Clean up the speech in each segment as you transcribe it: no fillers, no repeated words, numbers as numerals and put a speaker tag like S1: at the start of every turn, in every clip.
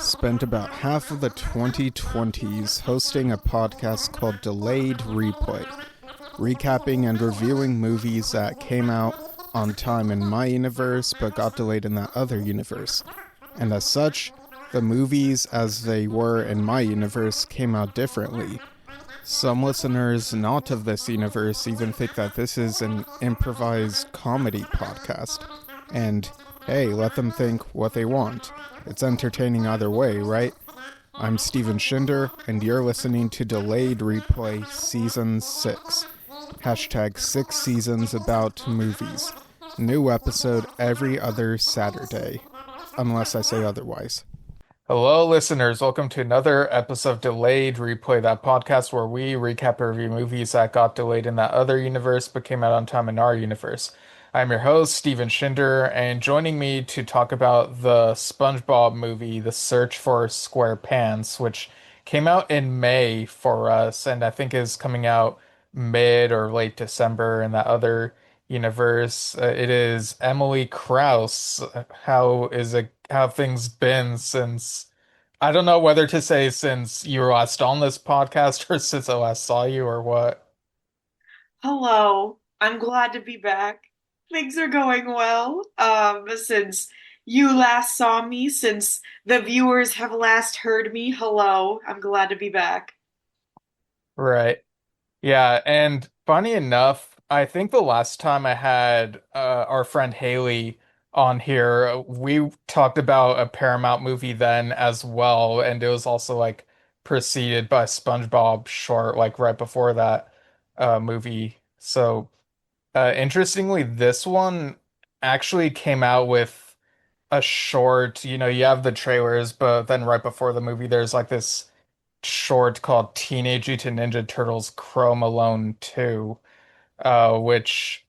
S1: spent about half of the 2020s hosting a podcast called Delayed Replay, recapping and reviewing movies that came out on time in my universe but got delayed in that other universe. And as such, the movies as they were in my universe came out differently. Some listeners not of this universe even think that this is an improvised comedy podcast. And hey, let them think what they want. It's entertaining either way, right? I'm Steven Shinder, and you're listening to Delayed Replay Season 6. Hashtag 6 seasons about movies. New episode every other Saturday. Unless I say otherwise.
S2: Hello, listeners. Welcome to another episode of Delayed Replay, that podcast where we recap and review movies that got delayed in that other universe but came out on time in our universe. I'm your host, Steven Shinder, and joining me to talk about the SpongeBob movie, The Search for SquarePants, which came out in May for us, and I think is coming out mid or late December in that other universe. It is Emily Kraus. How have things been since, I don't know whether to say since you were last on this podcast or since I last saw you or what?
S3: Hello, I'm glad to be back. Things are going well. Since you last saw me, since the viewers have last heard me, hello, I'm glad to be back.
S2: Right. Yeah, and funny enough, I think the last time I had our friend Haley on here, we talked about a Paramount movie then as well, and it was also like preceded by SpongeBob short, like right before that movie. So interestingly, this one actually came out with a short, you have the trailers, but then right before the movie, there's like this short called Teenage Mutant Ninja Turtles Chrome Alone 2, which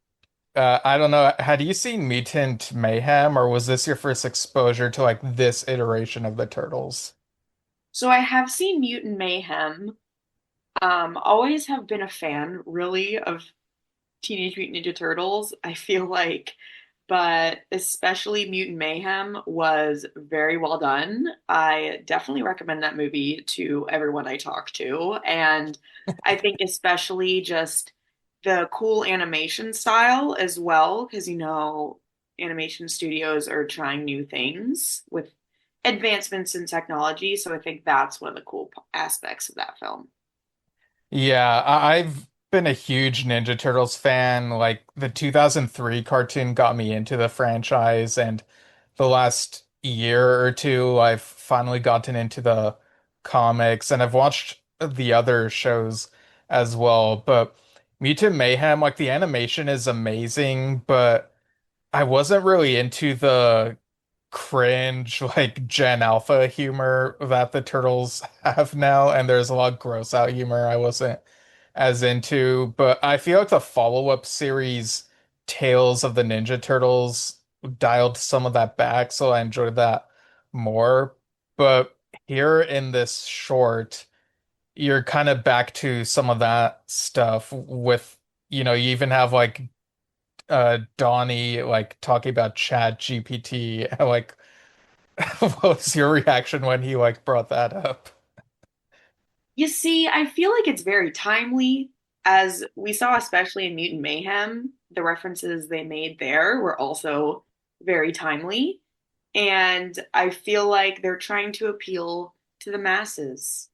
S2: I don't know. Had you seen Mutant Mayhem, or was this your first exposure to like this iteration of the Turtles?
S3: So I have seen Mutant Mayhem. Always have been a fan, really, of Teenage Mutant Ninja Turtles. I feel like, but especially Mutant Mayhem was very well done. I definitely recommend that movie to everyone I talk to. And I think especially just the cool animation style as well, because animation studios are trying new things with advancements in technology. So I think that's one of the cool aspects of that film.
S2: Yeah, I've been a huge Ninja Turtles fan. Like the 2003 cartoon got me into the franchise, and the last year or two, I've finally gotten into the comics, and I've watched the other shows as well. But Mutant Mayhem, like the animation is amazing, but I wasn't really into the cringe, like Gen Alpha humor that the Turtles have now, and there's a lot of gross out humor I wasn't as into. But I feel like the follow-up series, Tales of the Ninja Turtles, dialed some of that back, so I enjoyed that more. But here in this short, you're kind of back to some of that stuff with, you even have like Donnie like talking about Chat GPT. Like, what was your reaction when he like brought that up?
S3: You see, I feel like it's very timely, as we saw, especially in Mutant Mayhem. The references they made there were also very timely. And I feel like they're trying to appeal to the masses.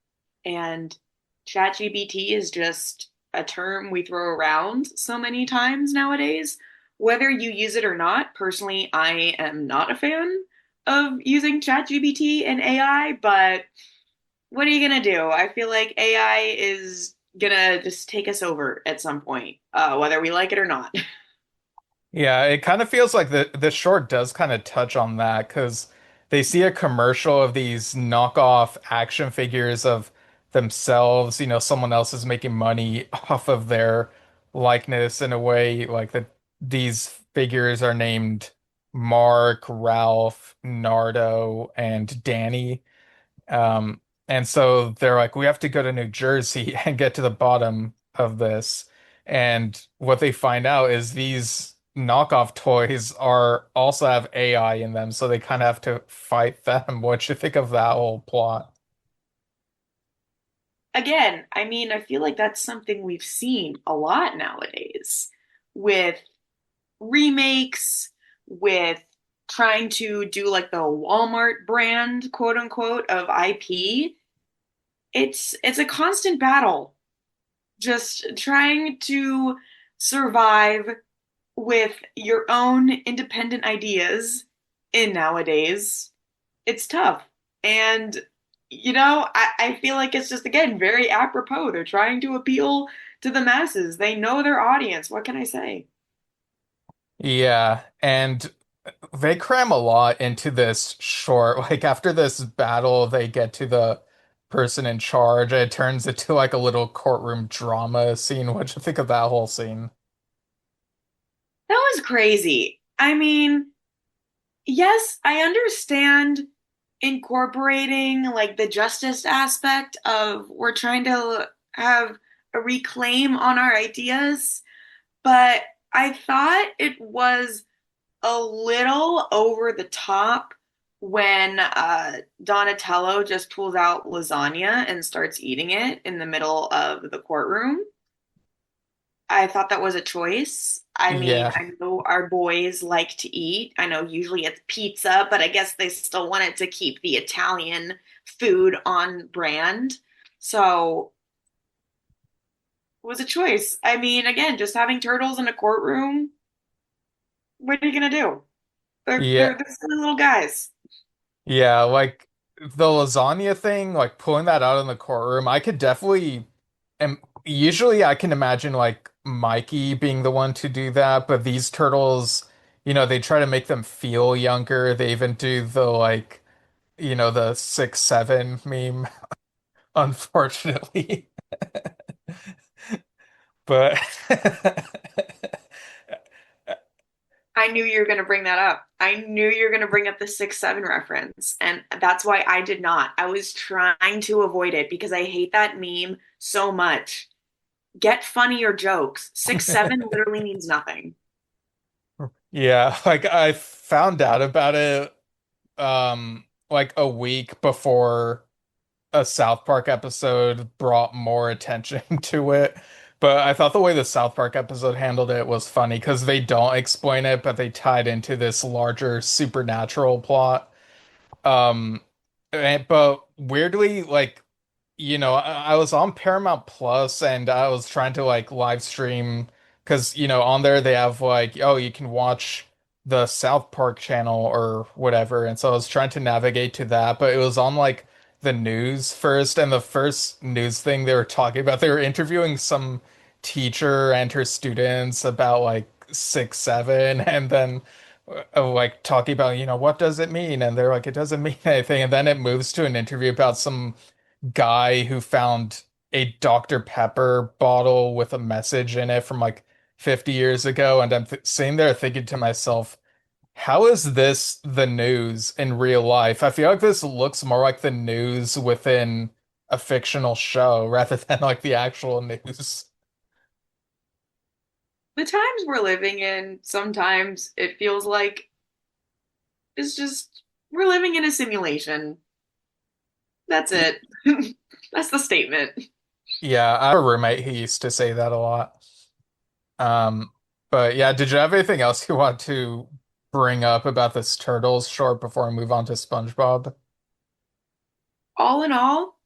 S3: And ChatGPT is just a term we throw around so many times nowadays. Whether you use it or not, personally, I am not a fan of using ChatGPT and AI, but what are you gonna do? I feel like AI is gonna just take us over at some point, whether we like it or not.
S2: Yeah, it kind of feels like the short does kind of touch on that because they see a commercial of these knockoff action figures of themselves. Someone else is making money off of their likeness in a way, like that these figures are named Mark, Ralph, Nardo, and Danny. And so they're like, we have to go to New Jersey and get to the bottom of this. And what they find out is these knockoff toys are also have AI in them, so they kind of have to fight them. What you think of that whole plot?
S3: Again, I mean, I feel like that's something we've seen a lot nowadays with remakes, with trying to do like the Walmart brand, quote unquote, of IP. It's a constant battle, just trying to survive with your own independent ideas in nowadays. It's tough. And, I feel like it's just, again, very apropos. They're trying to appeal to the masses. They know their audience. What can I say?
S2: Yeah, and they cram a lot into this short. Like after this battle, they get to the person in charge. And it turns into like a little courtroom drama scene. What you think of that whole scene?
S3: That was crazy. I mean, yes, I understand incorporating like the justice aspect of we're trying to have a reclaim on our ideas, but I thought it was a little over the top when Donatello just pulls out lasagna and starts eating it in the middle of the courtroom. I thought that was a choice. I mean,
S2: Yeah.
S3: I know our boys like to eat. I know usually it's pizza, but I guess they still wanted to keep the Italian food on brand. So it was a choice. I mean, again, just having turtles in a courtroom, what are you gonna do?
S2: Yeah.
S3: They're silly little guys.
S2: Yeah, like the lasagna thing, like pulling that out in the courtroom, I could definitely and usually I can imagine like Mikey being the one to do that, but these turtles, they try to make them feel younger. They even do the like, the 6'7" meme, unfortunately. But
S3: I knew you were going to bring that up. I knew you were going to bring up the 6'7" reference. And that's why I did not. I was trying to avoid it because I hate that meme so much. Get funnier jokes. 6'7" literally means nothing.
S2: yeah, like I found out about it like a week before a South Park episode brought more attention to it. But I thought the way the South Park episode handled it was funny because they don't explain it, but they tied into this larger supernatural plot. But weirdly, like, I was on Paramount Plus and I was trying to like live stream because, on there they have like, oh, you can watch the South Park channel or whatever. And so I was trying to navigate to that, but it was on like the news first. And the first news thing they were talking about, they were interviewing some teacher and her students about like 6'7", and then like talking about, what does it mean? And they're like, it doesn't mean anything. And then it moves to an interview about some guy who found a Dr. Pepper bottle with a message in it from like 50 years ago. And I'm th sitting there thinking to myself, how is this the news in real life? I feel like this looks more like the news within a fictional show rather than like the actual news.
S3: The times we're living in, sometimes it feels like it's just we're living in a simulation. That's it. That's the statement.
S2: Yeah, I have a roommate who used to say that a lot. Um, but yeah, did you have anything else you want to bring up about this Turtles short before I move on to SpongeBob?
S3: All in all,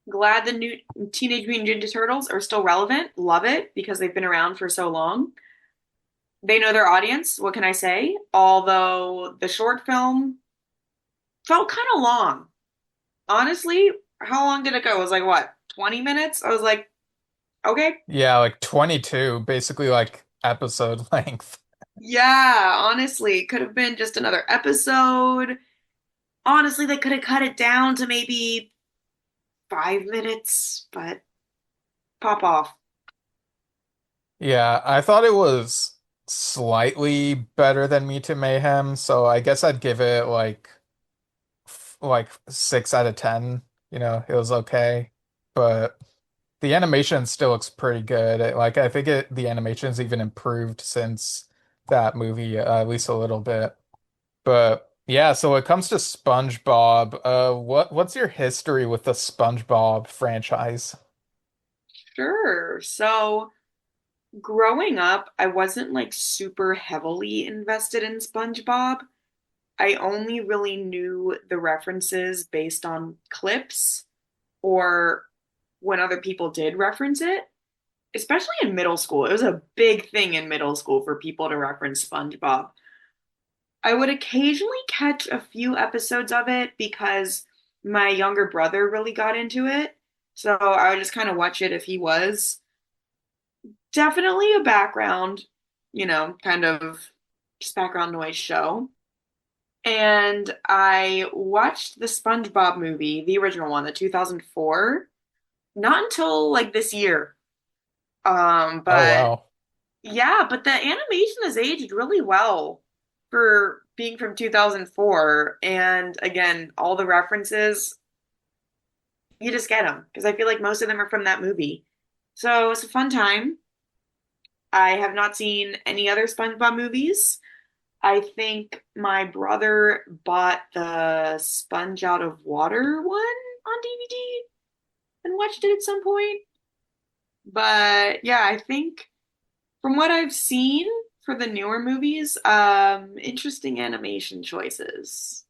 S3: glad the new Teenage Mutant Ninja Turtles are still relevant. Love it because they've been around for so long. They know their audience. What can I say? Although the short film felt kind of long. Honestly, how long did it go? It was like what, 20 minutes? I was like, okay.
S2: Yeah, like 22, basically like episode length.
S3: Yeah, honestly, it could have been just another episode. Honestly, they could have cut it down to maybe 5 minutes, but pop off.
S2: Yeah, I thought it was slightly better than Meet to Mayhem, so I guess I'd give it like 6 out of 10. It was okay. But the animation still looks pretty good. Like I think the animation's even improved since that movie, at least a little bit. But yeah, so when it comes to SpongeBob, what's your history with the SpongeBob franchise?
S3: Sure. So growing up, I wasn't like super heavily invested in SpongeBob. I only really knew the references based on clips or when other people did reference it, especially in middle school. It was a big thing in middle school for people to reference SpongeBob. I would occasionally catch a few episodes of it because my younger brother really got into it. So I would just kind of watch it if he was. Definitely a background, kind of just background noise show. And I watched the SpongeBob movie, the original one, the 2004, not until like this year.
S2: Oh
S3: But
S2: wow.
S3: yeah, but the animation has aged really well for being from 2004. And again, all the references, you just get them because I feel like most of them are from that movie. So it's a fun time. I have not seen any other SpongeBob movies. I think my brother bought the Sponge Out of Water one on DVD and watched it at some point. But yeah, I think from what I've seen for the newer movies, interesting animation choices.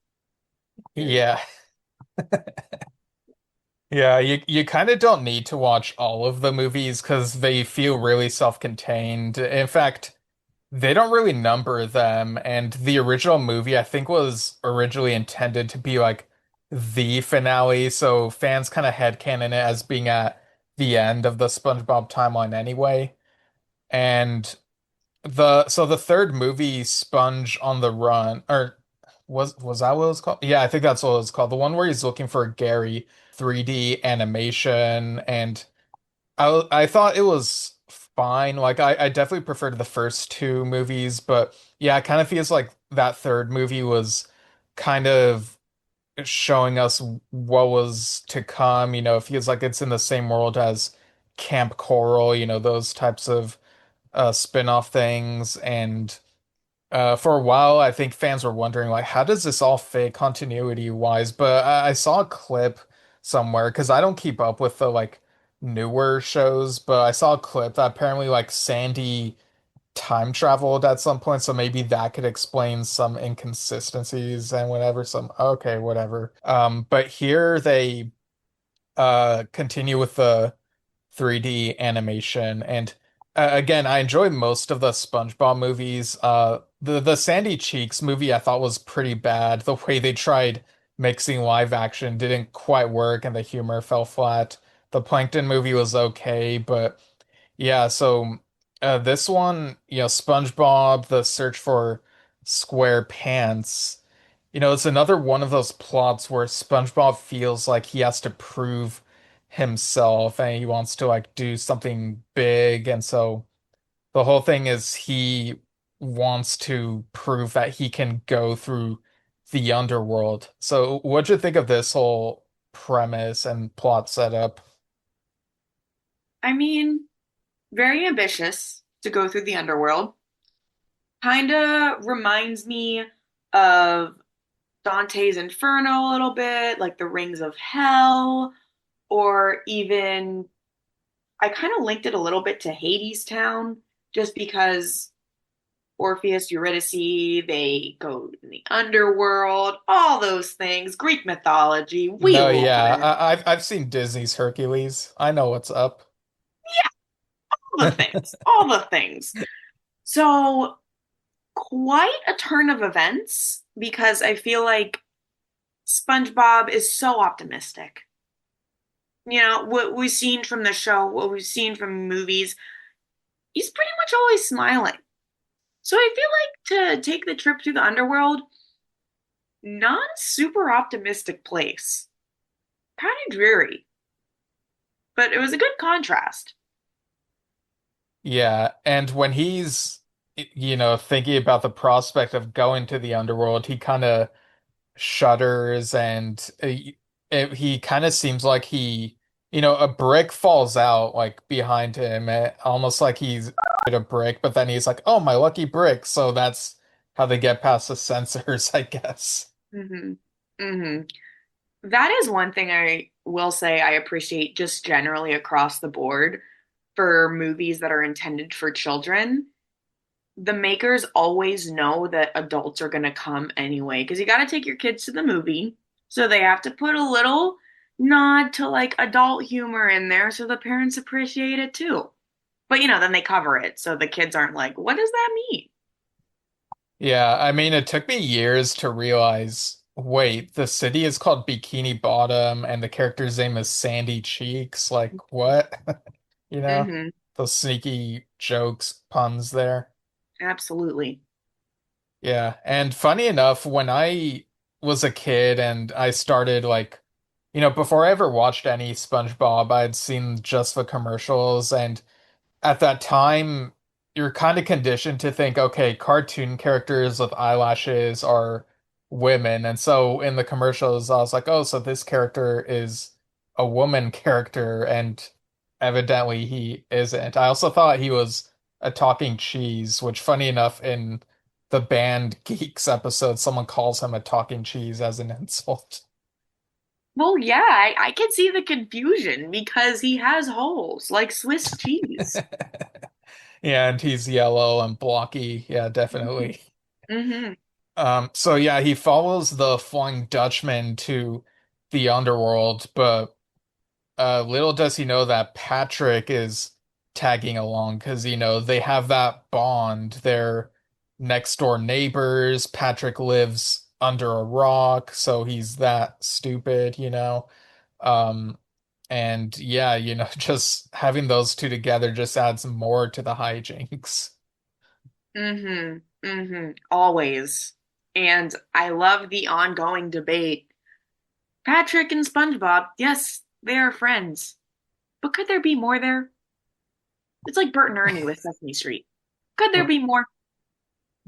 S2: Yeah. Yeah, you kind of don't need to watch all of the movies because they feel really self-contained. In fact, they don't really number them, and the original movie I think was originally intended to be like the finale, so fans kind of headcanon it as being at the end of the SpongeBob timeline anyway. And the third movie, Sponge on the Run, or was that what it was called? Yeah, I think that's what it was called. The one where he's looking for Gary, 3D animation, and I thought it was fine. Like I definitely preferred the first two movies, but yeah, it kind of feels like that third movie was kind of showing us what was to come. It feels like it's in the same world as Camp Coral, those types of spin-off things. And for a while, I think fans were wondering, like, how does this all fit continuity wise? But I saw a clip somewhere because I don't keep up with the like newer shows, but I saw a clip that apparently like Sandy time traveled at some point, so maybe that could explain some inconsistencies and whatever. Some okay, whatever. But here they continue with the 3D animation. And again, I enjoy most of the SpongeBob movies. The Sandy Cheeks movie I thought was pretty bad. The way they tried mixing live action didn't quite work, and the humor fell flat. The Plankton movie was okay, but yeah. So this one, SpongeBob: The Search for SquarePants. It's another one of those plots where SpongeBob feels like he has to prove himself and he wants to like do something big. And so the whole thing is he wants to prove that he can go through the underworld. So what'd you think of this whole premise and plot setup?
S3: I mean, very ambitious to go through the underworld. Kind of reminds me of Dante's Inferno a little bit, like the Rings of Hell, or even I kind of linked it a little bit to Hades Town, just because Orpheus, Eurydice, they go in the underworld, all those things, Greek mythology. We
S2: No,
S3: love
S2: yeah,
S3: it.
S2: I've seen Disney's Hercules. I know what's up.
S3: All the things, all the things. So, quite a turn of events because I feel like SpongeBob is so optimistic. What we've seen from the show, what we've seen from movies, he's pretty much always smiling. So I feel like to take the trip to the underworld, not a super optimistic place. Kind of dreary, but it was a good contrast.
S2: Yeah, and when he's thinking about the prospect of going to the underworld, he kind of shudders and he kind of seems like he a brick falls out like behind him, almost like he's hit a brick, but then he's like, "Oh, my lucky brick." So that's how they get past the sensors, I guess.
S3: hmm hmm That is one thing I will say I appreciate just generally across the board for movies that are intended for children. The makers always know that adults are going to come anyway, because you got to take your kids to the movie. So they have to put a little nod to like adult humor in there so the parents appreciate it too. But then they cover it so the kids aren't like, what does that mean?
S2: Yeah, I mean, it took me years to realize, wait, the city is called Bikini Bottom and the character's name is Sandy Cheeks. Like, what? You know,
S3: hmm
S2: those sneaky jokes, puns there.
S3: Absolutely.
S2: Yeah, and funny enough, when I was a kid and I started like, before I ever watched any SpongeBob, I'd seen just the commercials, and at that time, you're kind of conditioned to think, okay, cartoon characters with eyelashes are women. And so in the commercials, I was like, oh, so this character is a woman character, and evidently he isn't. I also thought he was a talking cheese, which, funny enough, in the Band Geeks episode, someone calls him a talking cheese as an insult.
S3: Well, yeah, I can see the confusion because he has holes like Swiss cheese.
S2: Yeah, and he's yellow and blocky. Yeah, definitely.
S3: hmm
S2: So yeah, he follows the Flying Dutchman to the underworld, but little does he know that Patrick is tagging along because they have that bond. They're next door neighbors. Patrick lives under a rock, so he's that stupid. Um, and yeah, just having those two together just adds more to the hijinks.
S3: Always. And I love the ongoing debate. Patrick and SpongeBob, yes, they are friends. But could there be more there? It's like Bert and Ernie with Sesame Street. Could there be more?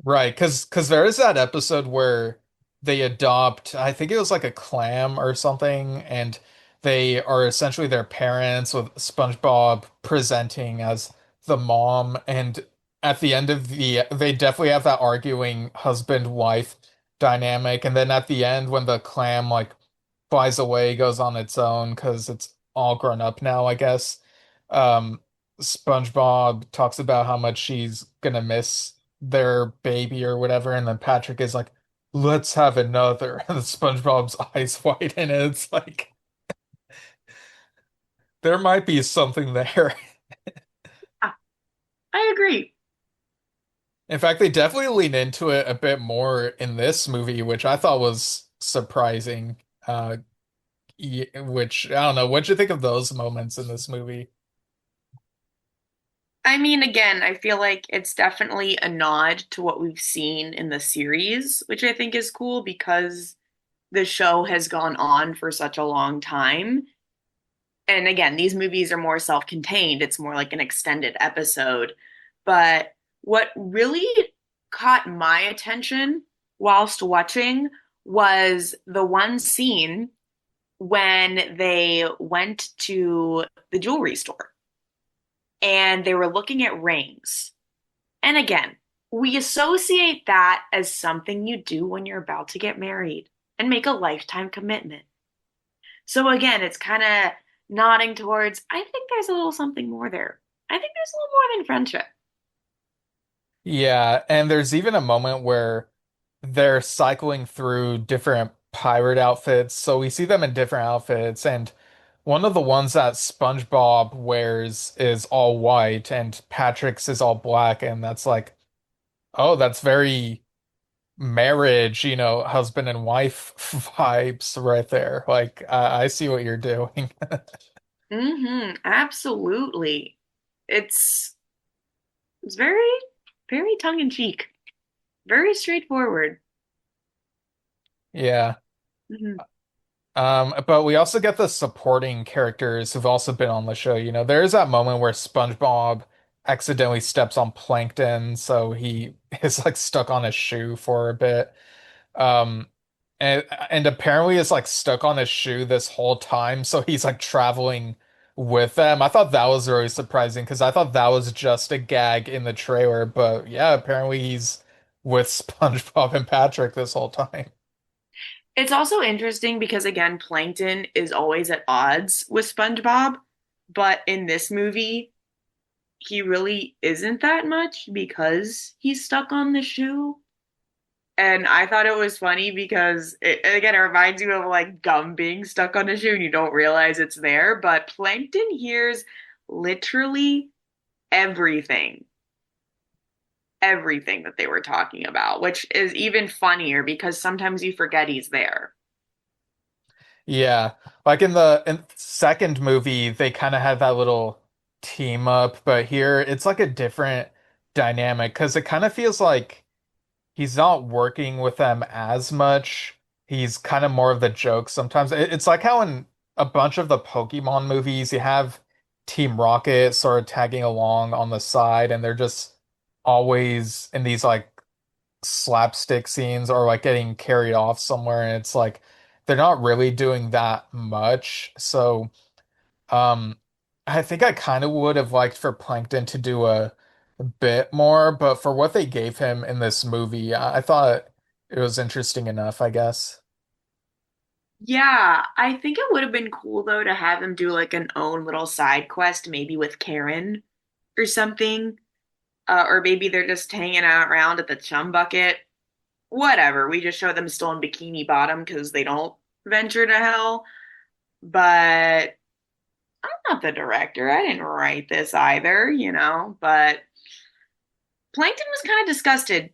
S2: Right, because there is that episode where they adopt, I think it was like a clam or something, and they are essentially their parents with SpongeBob presenting as the mom, and at the end of they definitely have that arguing husband-wife dynamic, and then at the end when the clam like flies away, goes on its own because it's all grown up now, I guess. Um, SpongeBob talks about how much she's gonna miss their baby or whatever, and then Patrick is like, "Let's have another." And SpongeBob's eyes widen, and it's like there might be something there.
S3: Ah, I agree.
S2: In fact, they definitely lean into it a bit more in this movie, which I thought was surprising. Which I don't know. What'd you think of those moments in this movie?
S3: I mean, again, I feel like it's definitely a nod to what we've seen in the series, which I think is cool because the show has gone on for such a long time. And again, these movies are more self-contained. It's more like an extended episode. But what really caught my attention whilst watching was the one scene when they went to the jewelry store and they were looking at rings. And again, we associate that as something you do when you're about to get married and make a lifetime commitment. So again, it's kind of nodding towards, I think there's a little something more there. I think there's a little more than friendship.
S2: Yeah, and there's even a moment where they're cycling through different pirate outfits. So we see them in different outfits, and one of the ones that SpongeBob wears is all white, and Patrick's is all black, and that's like, oh, that's very marriage, husband and wife vibes right there. Like, I see what you're doing.
S3: Absolutely. It's it's very, very tongue in cheek, very straightforward.
S2: Yeah.
S3: hmm
S2: But we also get the supporting characters who've also been on the show. There is that moment where SpongeBob accidentally steps on plankton, so he is like stuck on his shoe for a bit. Um, and apparently is like stuck on his shoe this whole time, so he's like traveling with them. I thought that was really surprising because I thought that was just a gag in the trailer, but yeah, apparently he's with SpongeBob and Patrick this whole time.
S3: It's also interesting because, again, Plankton is always at odds with SpongeBob, but in this movie, he really isn't that much because he's stuck on the shoe. And I thought it was funny because it reminds you of like gum being stuck on a shoe and you don't realize it's there. But Plankton hears literally everything, everything that they were talking about, which is even funnier because sometimes you forget he's there.
S2: Yeah, like in the second movie, they kind of had that little team up, but here it's like a different dynamic because it kind of feels like he's not working with them as much. He's kind of more of the joke sometimes. It's like how in a bunch of the Pokemon movies, you have Team Rocket sort of tagging along on the side, and they're just always in these like slapstick scenes or like getting carried off somewhere, and it's like they're not really doing that much. So, um, I think I kind of would have liked for Plankton to do a bit more, but for what they gave him in this movie, I thought it was interesting enough, I guess.
S3: Yeah, I think it would have been cool though to have him do like an own little side quest, maybe with Karen or something. Or maybe they're just hanging out around at the chum bucket. Whatever. We just show them still in Bikini Bottom because they don't venture to hell. But I'm not the director. I didn't write this either, you know. But Plankton was kind of disgusted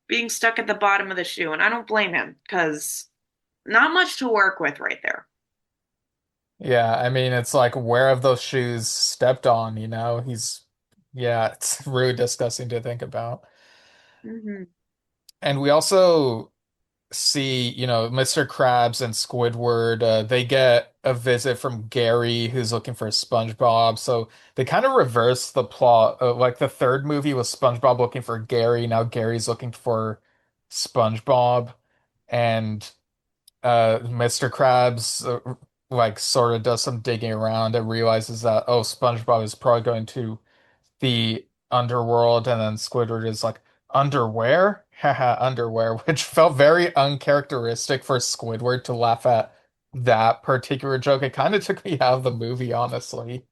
S3: being stuck at the bottom of the shoe, and I don't blame him because not much to work with right there.
S2: Yeah, I mean, it's like where have those shoes stepped on, you know? Yeah, it's really disgusting to think about.
S3: Hmm.
S2: And we also see, Mr. Krabs and Squidward, they get a visit from Gary who's looking for SpongeBob. So they kind of reverse the plot. Like the third movie was SpongeBob looking for Gary. Now Gary's looking for SpongeBob. And Mr. Krabs like sort of does some digging around and realizes that, oh, SpongeBob is probably going to the underworld, and then Squidward is like, underwear? Haha, underwear, which felt very uncharacteristic for Squidward to laugh at that particular joke. It kind of took me out of the movie, honestly.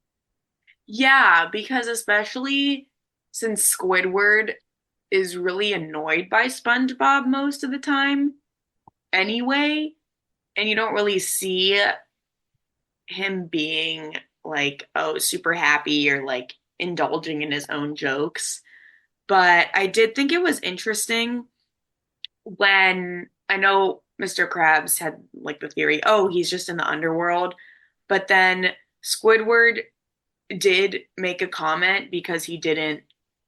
S3: Yeah, because especially since Squidward is really annoyed by SpongeBob most of the time anyway, and you don't really see him being like, oh, super happy or like indulging in his own jokes. But I did think it was interesting when I know Mr. Krabs had like the theory, oh, he's just in the underworld. But then Squidward did make a comment because he didn't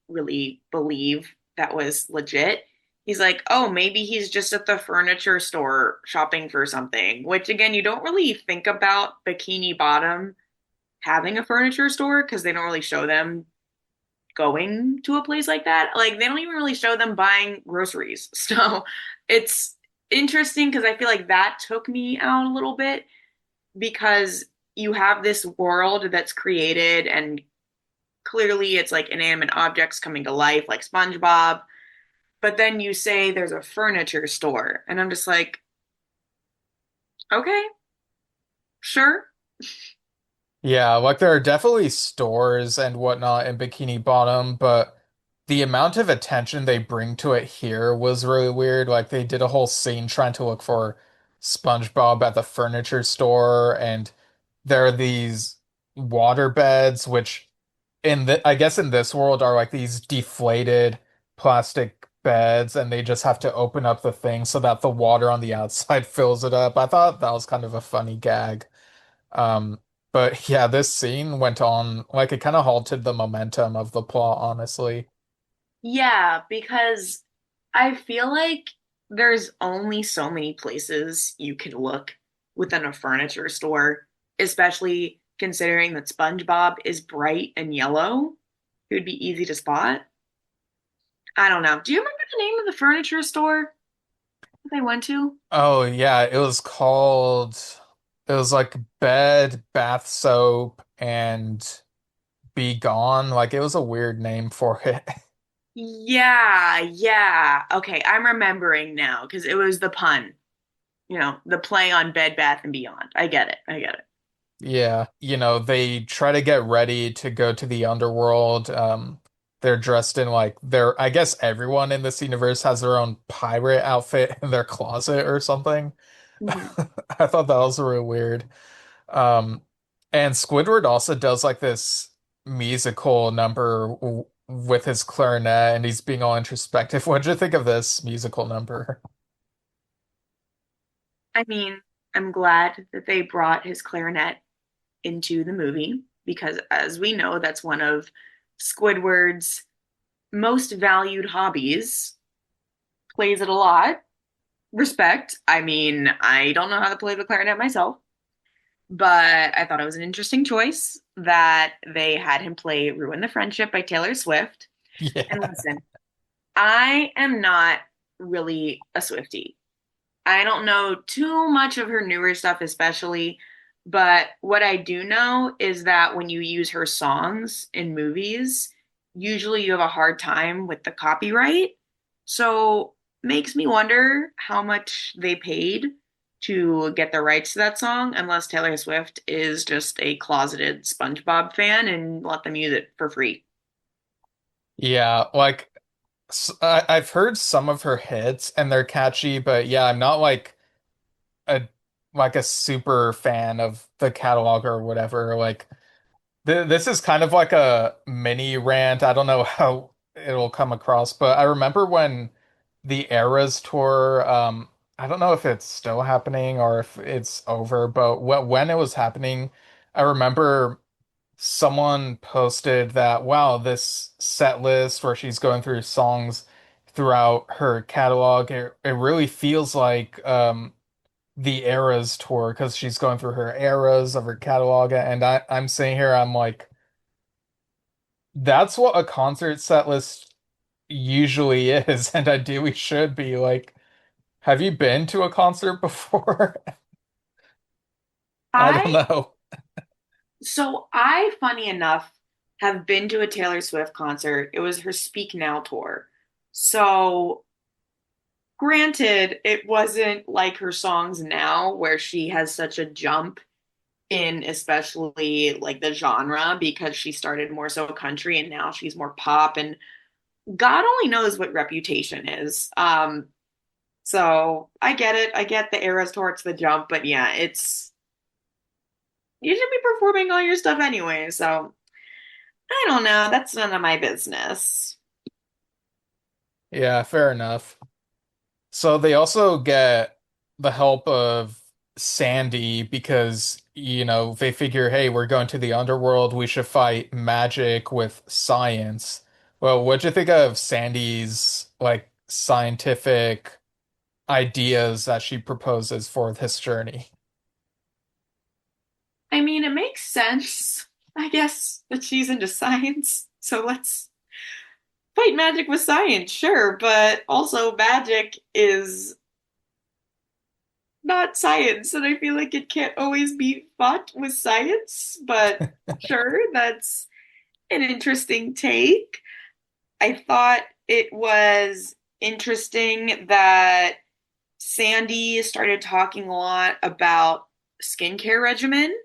S3: really believe that was legit. He's like, oh, maybe he's just at the furniture store shopping for something, which again, you don't really think about Bikini Bottom having a furniture store because they don't really show them going to a place like that. Like, they don't even really show them buying groceries. So it's interesting because I feel like that took me out a little bit because you have this world that's created and clearly it's like inanimate objects coming to life like SpongeBob, but then you say there's a furniture store and I'm just like, okay, sure.
S2: Yeah, like there are definitely stores and whatnot in Bikini Bottom, but the amount of attention they bring to it here was really weird. Like they did a whole scene trying to look for SpongeBob at the furniture store, and there are these water beds, which I guess in this world are like these deflated plastic beds, and they just have to open up the thing so that the water on the outside fills it up. I thought that was kind of a funny gag. Um, but yeah, this scene went on like it kind of halted the momentum of the plot, honestly.
S3: Yeah, because I feel like there's only so many places you can look within a furniture store, especially considering that SpongeBob is bright and yellow. It would be easy to spot. I don't know. Do you remember the name of the furniture store that they went to?
S2: Oh yeah, it was like bed, bath soap, and Be Gone. Like it was a weird name for it.
S3: Yeah, yeah. Okay, I'm remembering now because it was the pun, the play on Bed Bath and Beyond. I get it. I get it.
S2: Yeah, they try to get ready to go to the underworld. They're dressed in like I guess everyone in this universe has their own pirate outfit in their closet or something.
S3: Mhm.
S2: I thought that was really weird. Um, and Squidward also does like this musical number with his clarinet and he's being all introspective. What did you think of this musical number?
S3: I mean, I'm glad that they brought his clarinet into the movie because, as we know, that's one of Squidward's most valued hobbies. Plays it a lot. Respect. I mean, I don't know how to play the clarinet myself, but I thought it was an interesting choice that they had him play Ruin the Friendship by Taylor Swift. And
S2: Yeah.
S3: listen, I am not really a Swiftie. I don't know too much of her newer stuff, especially, but what I do know is that when you use her songs in movies, usually you have a hard time with the copyright. So makes me wonder how much they paid to get the rights to that song, unless Taylor Swift is just a closeted SpongeBob fan and let them use it for free.
S2: Yeah, like I've heard some of her hits and they're catchy, but yeah, I'm not a a super fan of the catalog or whatever. Like this is kind of like a mini rant. I don't know how it'll come across, but I remember when the Eras tour, I don't know if it's still happening or if it's over, but when it was happening, I remember someone posted that, wow, this set list where she's going through songs throughout her catalog, it really feels like the Eras tour because she's going through her eras of her catalog, and I'm sitting here, I'm like, that's what a concert set list usually is, and ideally should be. Like, have you been to a concert before? I don't
S3: I,
S2: know.
S3: funny enough, have been to a Taylor Swift concert. It was her Speak Now tour. So granted, it wasn't like her songs now, where she has such a jump in especially like the genre because she started more so country and now she's more pop and God only knows what Reputation is. So I get it. I get the eras towards the jump, but yeah, it's you should be performing all your stuff anyway. So I don't know. That's none of my business.
S2: Yeah, fair enough. So they also get the help of Sandy because, they figure, hey, we're going to the underworld, we should fight magic with science. Well, what'd you think of Sandy's like scientific ideas that she proposes for this journey?
S3: I mean, it makes sense, I guess, that she's into science. So let's fight magic with science, sure, but also magic is not science, and I feel like it can't always be fought with science, but sure, that's an interesting take. I thought it was interesting that Sandy started talking a lot about skincare regimen.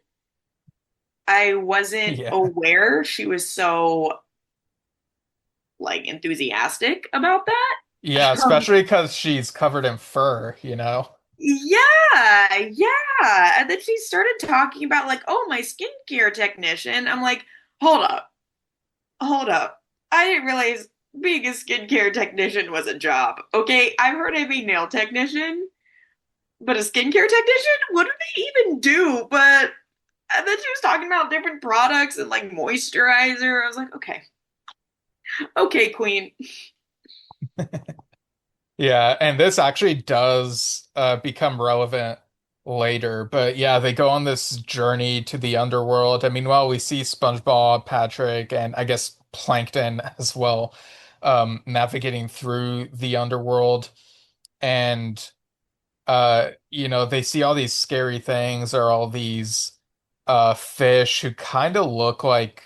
S3: I wasn't
S2: Yeah.
S3: aware she was so like enthusiastic about that.
S2: Yeah,
S3: Um,
S2: especially because she's covered in fur.
S3: yeah, yeah. And then she started talking about like, oh, my skincare technician. I'm like, hold up, hold up. I didn't realize being a skincare technician was a job. Okay, I've heard of a nail technician, but a skincare technician? What do they even do? But and then she was talking about different products and like moisturizer. I was like, okay, okay, queen.
S2: Yeah, and this actually does become relevant later. But yeah, they go on this journey to the underworld. And meanwhile, we see SpongeBob, Patrick, and I guess Plankton as well, navigating through the underworld. And they see all these scary things or all these fish who kind of look like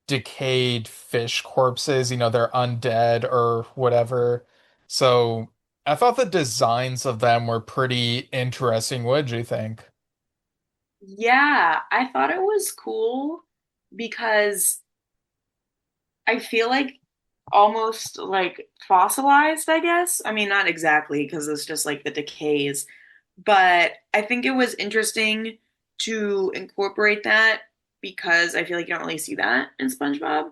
S2: decayed fish corpses, they're undead or whatever. So I thought the designs of them were pretty interesting. What did you think?
S3: Yeah, I thought it was cool because I feel like almost like fossilized, I guess. I mean, not exactly because it's just like the decays, but I think it was interesting to incorporate that because I feel like you don't really see that in SpongeBob.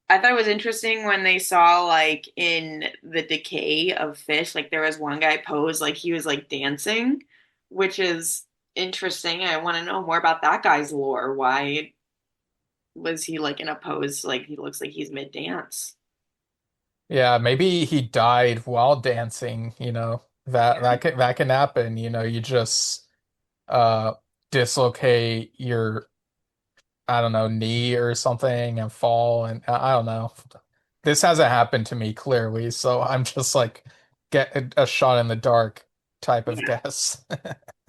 S3: I thought it was interesting when they saw like in the decay of fish, like there was one guy pose like he was like dancing, which is interesting. I want to know more about that guy's lore. Why was he like in a pose like he looks like he's mid-dance?
S2: Yeah, maybe he died while dancing, that can happen, you just uh dislocate your I don't know, knee or something and fall and I don't know. This hasn't happened to me clearly, so I'm just like get a shot in the dark type of
S3: Yeah.
S2: guess.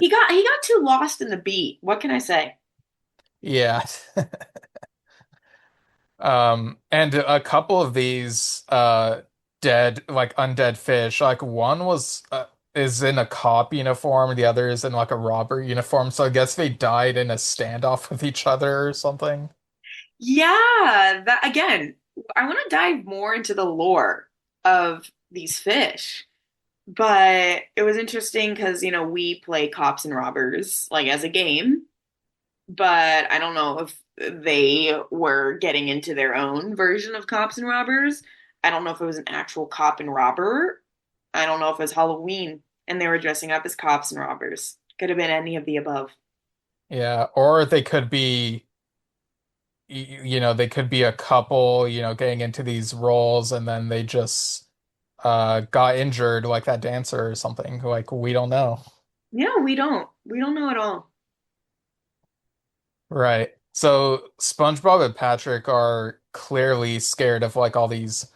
S3: He got too lost in the beat. What can I say?
S2: Yeah. And a couple of these dead like undead fish, like one was is in a cop uniform, the other is in like a robber uniform, so I guess they died in a standoff with each other or something.
S3: Yeah, that again, I want to dive more into the lore of these fish. But it was interesting because, we play cops and robbers like as a game, but I don't know if they were getting into their own version of cops and robbers. I don't know if it was an actual cop and robber. I don't know if it was Halloween and they were dressing up as cops and robbers. Could have been any of the above.
S2: Yeah, or they could be they could be a couple, getting into these roles and then they just got injured like that dancer or something. Like we don't know.
S3: Yeah, we don't. We don't know at all.
S2: Right. So SpongeBob and Patrick are clearly scared of like all these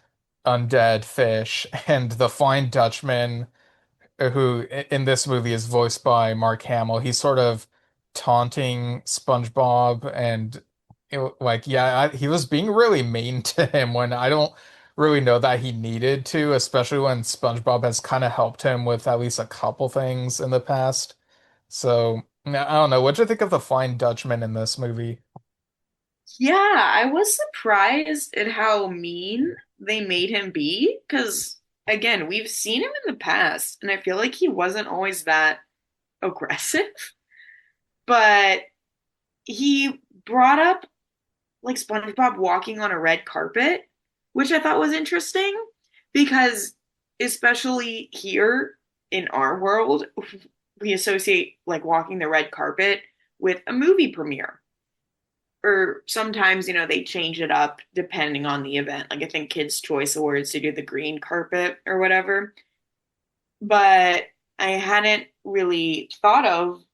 S2: undead fish, and the Flying Dutchman, who in this movie is voiced by Mark Hamill, he's sort of taunting SpongeBob, and like, yeah, he was being really mean to him when I don't really know that he needed to, especially when SpongeBob has kind of helped him with at least a couple things in the past. So I don't know. What'd you think of the Flying Dutchman in this movie?
S3: Yeah, I was surprised at how mean they made him be because, again, we've seen him in the past, and I feel like he wasn't always that aggressive. But he brought up like SpongeBob walking on a red carpet, which I thought was interesting because, especially here in our world, we associate like walking the red carpet with a movie premiere. Or sometimes, they change it up depending on the event. Like I think Kids' Choice Awards to do the green carpet or whatever. But I hadn't really thought of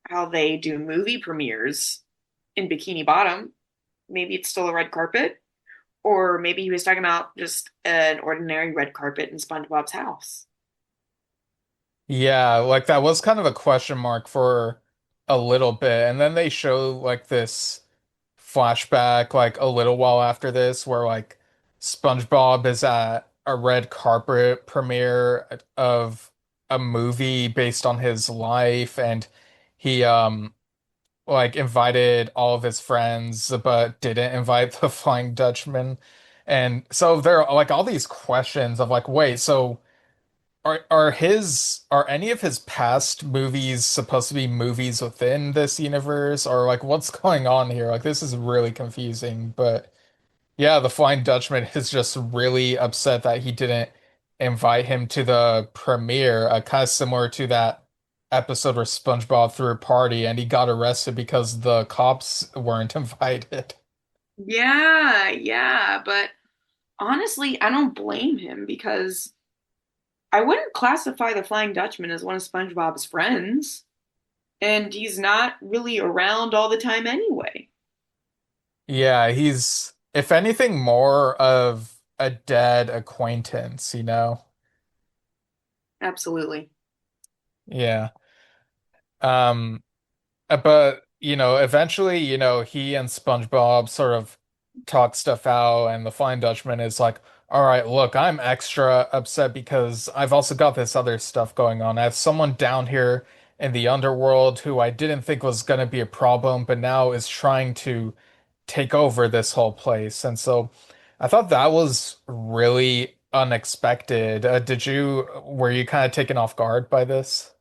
S3: how they do movie premieres in Bikini Bottom. Maybe it's still a red carpet, or maybe he was talking about just an ordinary red carpet in SpongeBob's house.
S2: Yeah, like that was kind of a question mark for a little bit. And then they show like this flashback like a little while after this where like SpongeBob is at a red carpet premiere of a movie based on his life and he like invited all of his friends but didn't invite the Flying Dutchman. And so there are like all these questions of like, wait, so are any of his past movies supposed to be movies within this universe or like what's going on here? Like this is really confusing. But yeah, the Flying Dutchman is just really upset that he didn't invite him to the premiere, kind of similar to that episode where SpongeBob threw a party and he got arrested because the cops weren't invited.
S3: Yeah, yeah, but honestly, I don't blame him because I wouldn't classify the Flying Dutchman as one of SpongeBob's friends, and he's not really around all the time anyway.
S2: Yeah, he's if anything more of a dead acquaintance.
S3: Absolutely.
S2: Yeah. Um, but eventually, he and SpongeBob sort of talk stuff out, and the Flying Dutchman is like, all right, look, I'm extra upset because I've also got this other stuff going on. I have someone down here in the underworld who I didn't think was going to be a problem, but now is trying to take over this whole place. And so I thought that was really unexpected. Were you kind of taken off guard by this?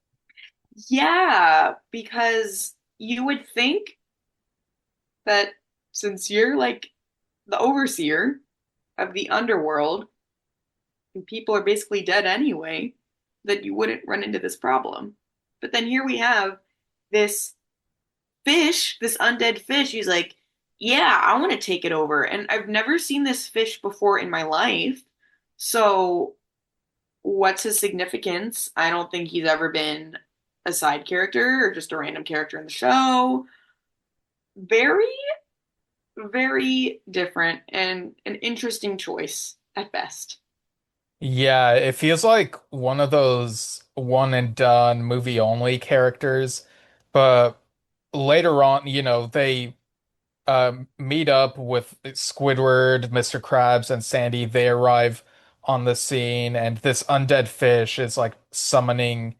S3: Yeah, because you would think that since you're like the overseer of the underworld and people are basically dead anyway, that you wouldn't run into this problem. But then here we have this fish, this undead fish. He's like, yeah, I want to take it over. And I've never seen this fish before in my life. So what's his significance? I don't think he's ever been a side character or just a random character in the show. Very, very different and an interesting choice at best.
S2: Yeah, it feels like one of those one and done movie only characters, but later on, they meet up with Squidward, Mr. Krabs, and Sandy. They arrive on the scene, and this undead fish is like summoning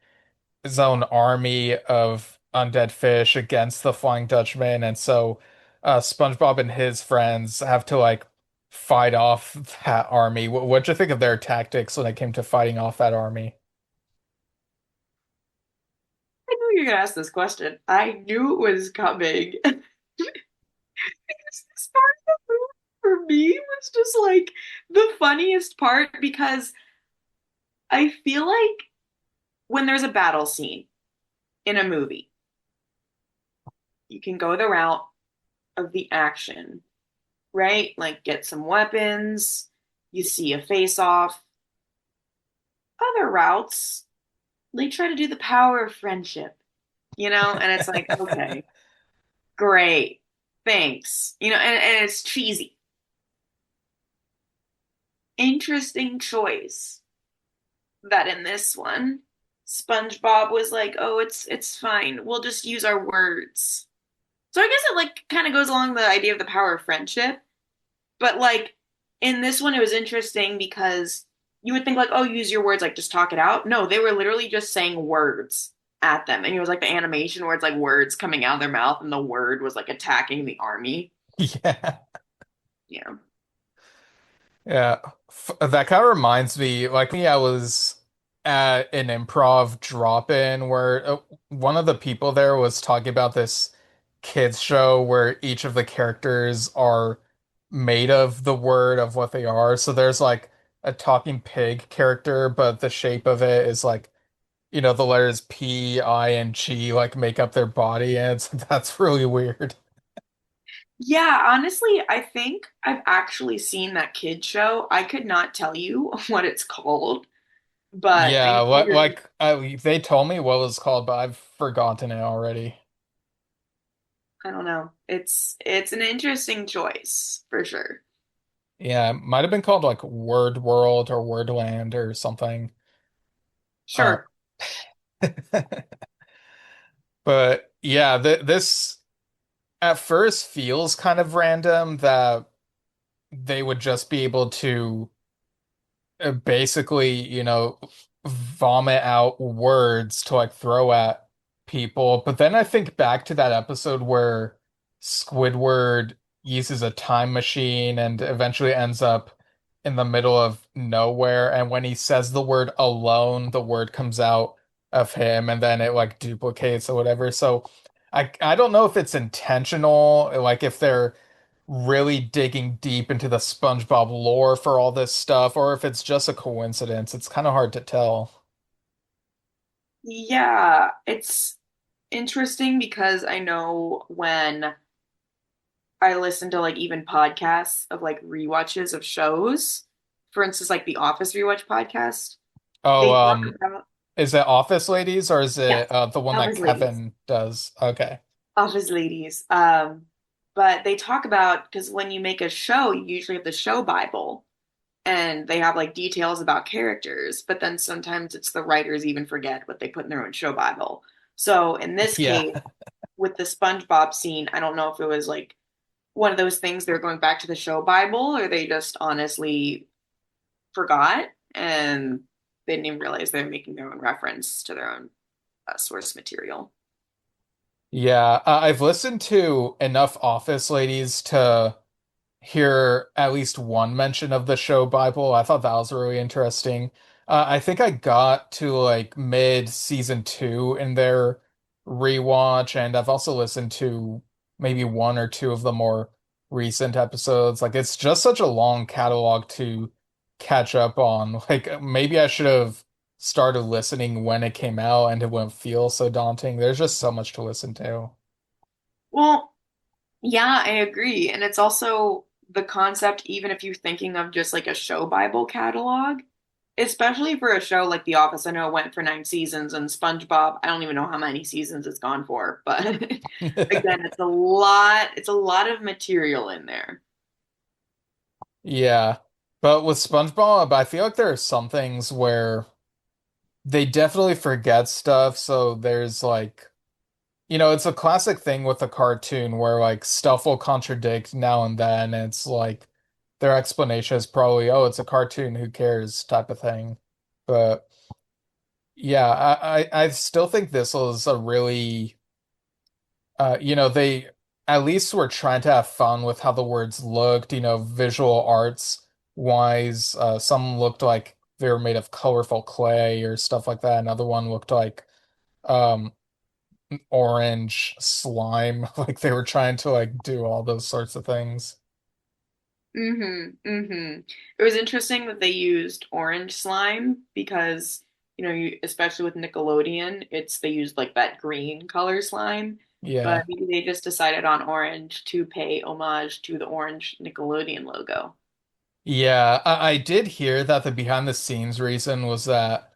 S2: his own army of undead fish against the Flying Dutchman, and so SpongeBob and his friends have to like fight off that army. What'd you think of their tactics when it came to fighting off that army?
S3: I knew you were gonna ask this question. I knew it was coming. This part of the movie for me was just like the funniest part because I feel like when there's a battle scene in a movie, you can go the route of the action, right? Like get some weapons, you see a face off. Other routes, they try to do the power of friendship, and it's like, okay, great, thanks, and it's cheesy. Interesting choice that in this one, SpongeBob was like, "Oh, it's fine. We'll just use our words." So I guess it like kind of goes along the idea of the power of friendship, but like in this one it was interesting because you would think like, "Oh, use your words, like just talk it out." No, they were literally just saying words at them. And it was like the animation where it's like words coming out of their mouth and the word was like attacking the army.
S2: Yeah.
S3: Yeah.
S2: Yeah, that kind of reminds me, like me, I was at an improv drop-in where one of the people there was talking about this kids show where each of the characters are made of the word of what they are. So there's like a talking pig character, but the shape of it is like, the letters P, I, and G like make up their body, and that's really weird.
S3: Yeah, honestly, I think I've actually seen that kid show. I could not tell you what it's called, but I
S2: Yeah,
S3: know
S2: what
S3: you're,
S2: like they told me what it was called, but I've forgotten it already.
S3: I don't know. It's an interesting choice for sure.
S2: Yeah, it might have been called like Word World or Wordland or something. Uh,
S3: Sure.
S2: but yeah, this at first feels kind of random that they would just be able to basically, vomit out words to like throw at people. But then I think back to that episode where Squidward uses a time machine and eventually ends up in the middle of nowhere. And when he says the word alone, the word comes out of him and then it like duplicates or whatever. So I don't know if it's intentional, like if they're really digging deep into the SpongeBob lore for all this stuff, or if it's just a coincidence. It's kind of hard to tell.
S3: Yeah, it's interesting because I know when I listen to like even podcasts of like rewatches of shows, for instance, like the Office rewatch podcast,
S2: Oh,
S3: they talk about,
S2: is it Office Ladies or is
S3: yeah,
S2: it the one that
S3: Office ladies.
S2: Kevin does? Okay.
S3: Office ladies. But they talk about because when you make a show, you usually have the show Bible and they have like details about characters, but then sometimes it's the writers even forget what they put in their own show Bible. So in this
S2: Yeah.
S3: case, with the SpongeBob scene, I don't know if it was like one of those things they're going back to the show Bible or they just honestly forgot and they didn't even realize they're making their own reference to their own source material.
S2: Yeah, I've listened to enough Office Ladies to hear at least one mention of the show Bible. I thought that was really interesting. I think I got to like mid season two in their rewatch, and I've also listened to maybe one or two of the more recent episodes. Like it's just such a long catalog to catch up on. Like maybe I should have started listening when it came out and it wouldn't feel so daunting. There's just so much to listen to.
S3: Well, yeah, I agree. And it's also the concept, even if you're thinking of just like a show Bible catalog, especially for a show like The Office. I know it went for 9 seasons, and SpongeBob, I don't even know how many seasons it's gone for, but again, it's a lot of material in there.
S2: Yeah. But with SpongeBob, I feel like there are some things where they definitely forget stuff. So there's like, it's a classic thing with a cartoon where like stuff will contradict now and then. And it's like their explanation is probably, oh, it's a cartoon, who cares type of thing. But yeah, I still think this was a really, they at least were trying to have fun with how the words looked, visual arts wise. Some looked like they were made of colorful clay or stuff like that. Another one looked like um orange slime. Like they were trying to like do all those sorts of things.
S3: It was interesting that they used orange slime because, especially with Nickelodeon, they used like that green color slime, but
S2: Yeah.
S3: maybe they just decided on orange to pay homage to the orange Nickelodeon logo.
S2: Yeah, I did hear that the behind the scenes reason was that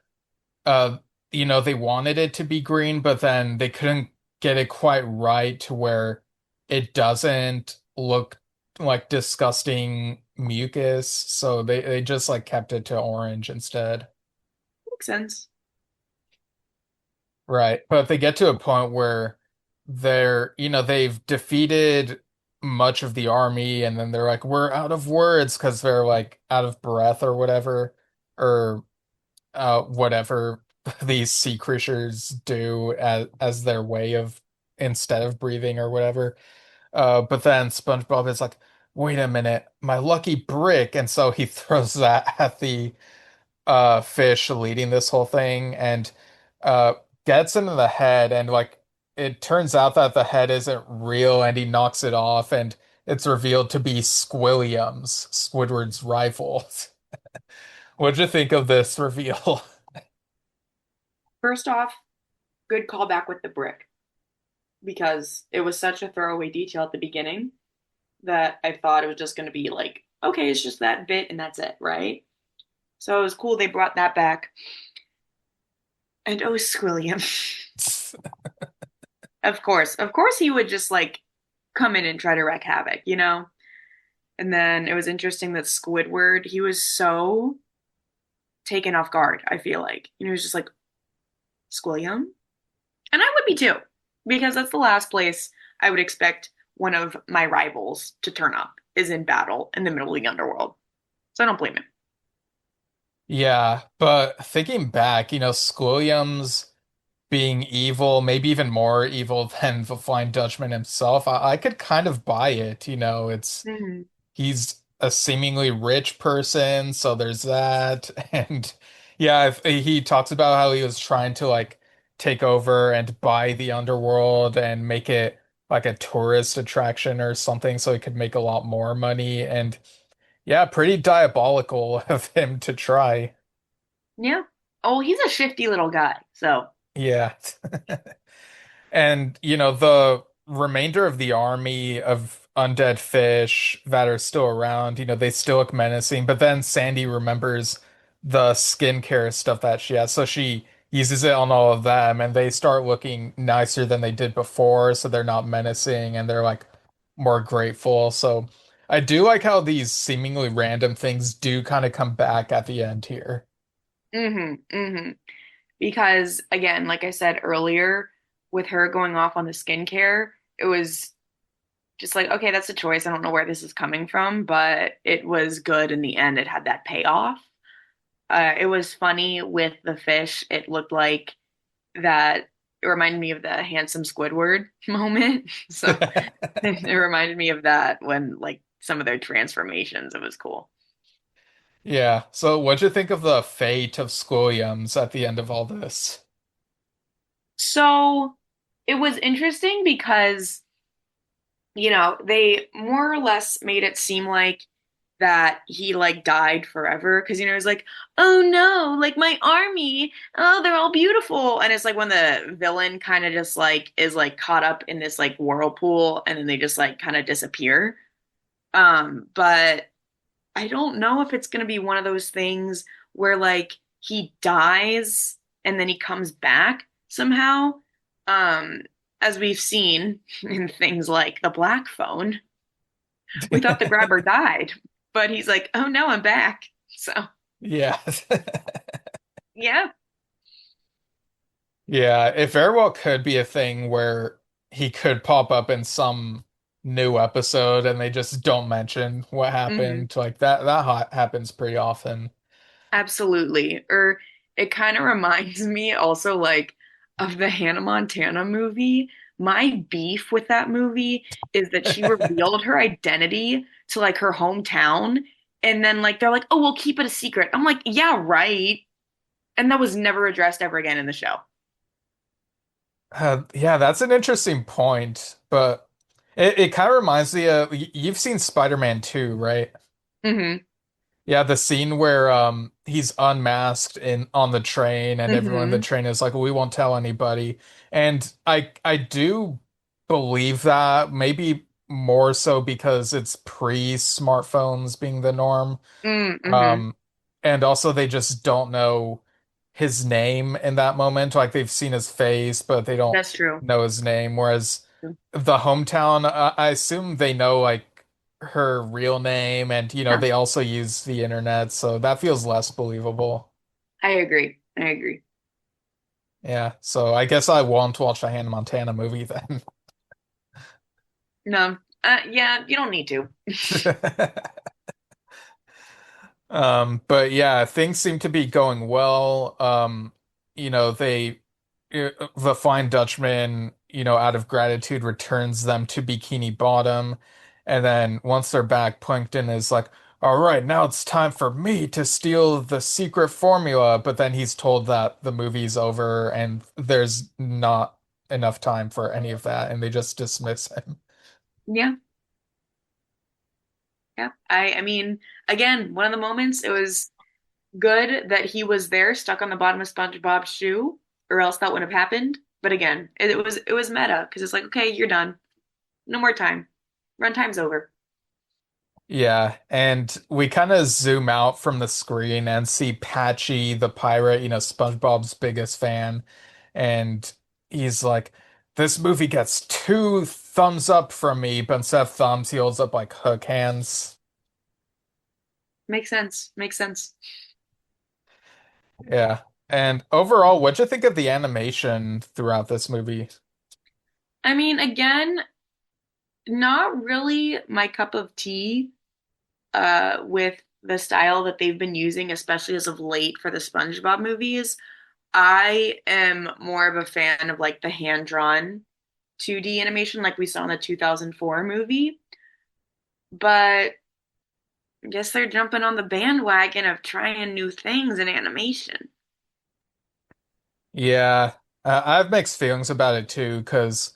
S2: uh they wanted it to be green, but then they couldn't get it quite right to where it doesn't look like disgusting mucus, so they just like kept it to orange instead.
S3: Makes sense.
S2: Right. But if they get to a point where they've defeated much of the army and then they're like, we're out of words because they're like out of breath or whatever, or whatever these sea creatures do as their way of instead of breathing or whatever. But then SpongeBob is like, wait a minute, my lucky brick. And so he throws that at the fish leading this whole thing and uh gets him in the head, and like it turns out that the head isn't real and he knocks it off, and it's revealed to be Squilliam's, Squidward's rival. What'd you think of this reveal?
S3: First off, good callback with the brick because it was such a throwaway detail at the beginning that I thought it was just going to be like, okay, it's just that bit and that's it, right? So it was cool they brought that back. And oh, Squilliam. Of course, he would just like come in and try to wreak havoc, you know? And then it was interesting that Squidward, he was so taken off guard, I feel like. He was just like, Squilliam? And I would be too, because that's the last place I would expect one of my rivals to turn up, is in battle in the middle of the underworld. So I don't blame him.
S2: Yeah, but thinking back, Squilliam's being evil, maybe even more evil than the Flying Dutchman himself, I could kind of buy it.
S3: Mhm.
S2: He's a seemingly rich person, so there's that. And yeah, if he talks about how he was trying to like take over and buy the underworld and make it like a tourist attraction or something so he could make a lot more money. And yeah, pretty diabolical of him to try.
S3: Yeah. Oh, he's a shifty little guy. So,
S2: Yeah. And, the remainder of the army of undead fish that are still around, they still look menacing. But then Sandy remembers the skincare stuff that she has. So she uses it on all of them, and they start looking nicer than they did before. So they're not menacing and they're like more grateful. So I do like how these seemingly random things do kind of come back at the end here.
S3: because again, like I said earlier, with her going off on the skincare, it was just like, okay, that's a choice. I don't know where this is coming from, but it was good in the end. It had that payoff. It was funny with the fish. It looked like that. It reminded me of the handsome Squidward moment. So it reminded me of that when like some of their transformations. It was cool.
S2: Yeah. So what'd you think of the fate of Squilliams at the end of all this?
S3: So it was interesting because, they more or less made it seem like that he like died forever because it's like, oh no, like my army, oh they're all beautiful, and it's like when the villain kind of just like is like caught up in this like whirlpool and then they just like kind of disappear. But I don't know if it's gonna be one of those things where like he dies and then he comes back somehow. Um, as we've seen in things like the Black Phone, we thought the grabber died, but he's like, oh no, I'm back. So
S2: Yeah.
S3: yeah,
S2: Yeah, it very well could be a thing where he could pop up in some new episode and they just don't mention what
S3: hmm
S2: happened. Like that happens pretty often.
S3: absolutely. Or it kind of reminds me also like of the Hannah Montana movie. My beef with that movie is that she revealed her identity to like her hometown, and then like they're like, oh, we'll keep it a secret. I'm like, yeah, right. And that was never addressed ever again in the show.
S2: Yeah, that's an interesting point, but it kind of reminds me of you've seen Spider-Man 2, right?
S3: hmm
S2: Yeah, the scene where he's unmasked in on the train and everyone in the
S3: hmm
S2: train is like, we won't tell anybody. And I do believe that maybe more so because it's pre-smartphones being the norm.
S3: Mm-hmm.
S2: Um and also they just don't know his name in that moment. Like they've seen his face, but they don't
S3: That's true.
S2: know his name. Whereas the hometown, I assume they know like her real name, and
S3: Yeah,
S2: they also use the internet, so that feels less believable.
S3: I agree. I agree.
S2: Yeah, so I guess I won't watch a Hannah Montana movie then.
S3: No, yeah, you don't need to.
S2: But yeah, things seem to be going well. They the Flying Dutchman, out of gratitude returns them to Bikini Bottom. And then once they're back, Plankton is like, all right, now it's time for me to steal the secret formula. But then he's told that the movie's over and there's not enough time for any of that, and they just dismiss him.
S3: Yeah, yeah. I mean, again, one of the moments it was good that he was there, stuck on the bottom of SpongeBob's shoe, or else that wouldn't have happened. But again, it was meta because it's like, okay, you're done. No more time. Runtime's over.
S2: Yeah, and we kind of zoom out from the screen and see Patchy the pirate, SpongeBob's biggest fan, and he's like, "This movie gets two thumbs up from me," but instead of thumbs, he holds up like hook hands.
S3: Makes sense. Makes sense.
S2: Yeah. And overall, what'd you think of the animation throughout this movie?
S3: I mean, again, not really my cup of tea. With the style that they've been using, especially as of late for the SpongeBob movies. I am more of a fan of like the hand-drawn 2D animation like we saw in the 2004 movie. But I guess they're jumping on the bandwagon of trying new things in animation.
S2: Yeah, I have mixed feelings about it too, because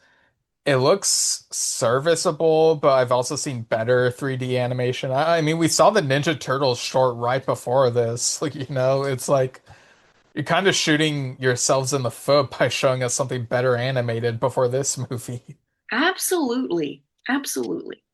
S2: it looks serviceable, but I've also seen better 3D animation. I mean, we saw the Ninja Turtles short right before this. Like, it's like you're kind of shooting yourselves in the foot by showing us something better animated before this movie.
S3: Absolutely. Absolutely.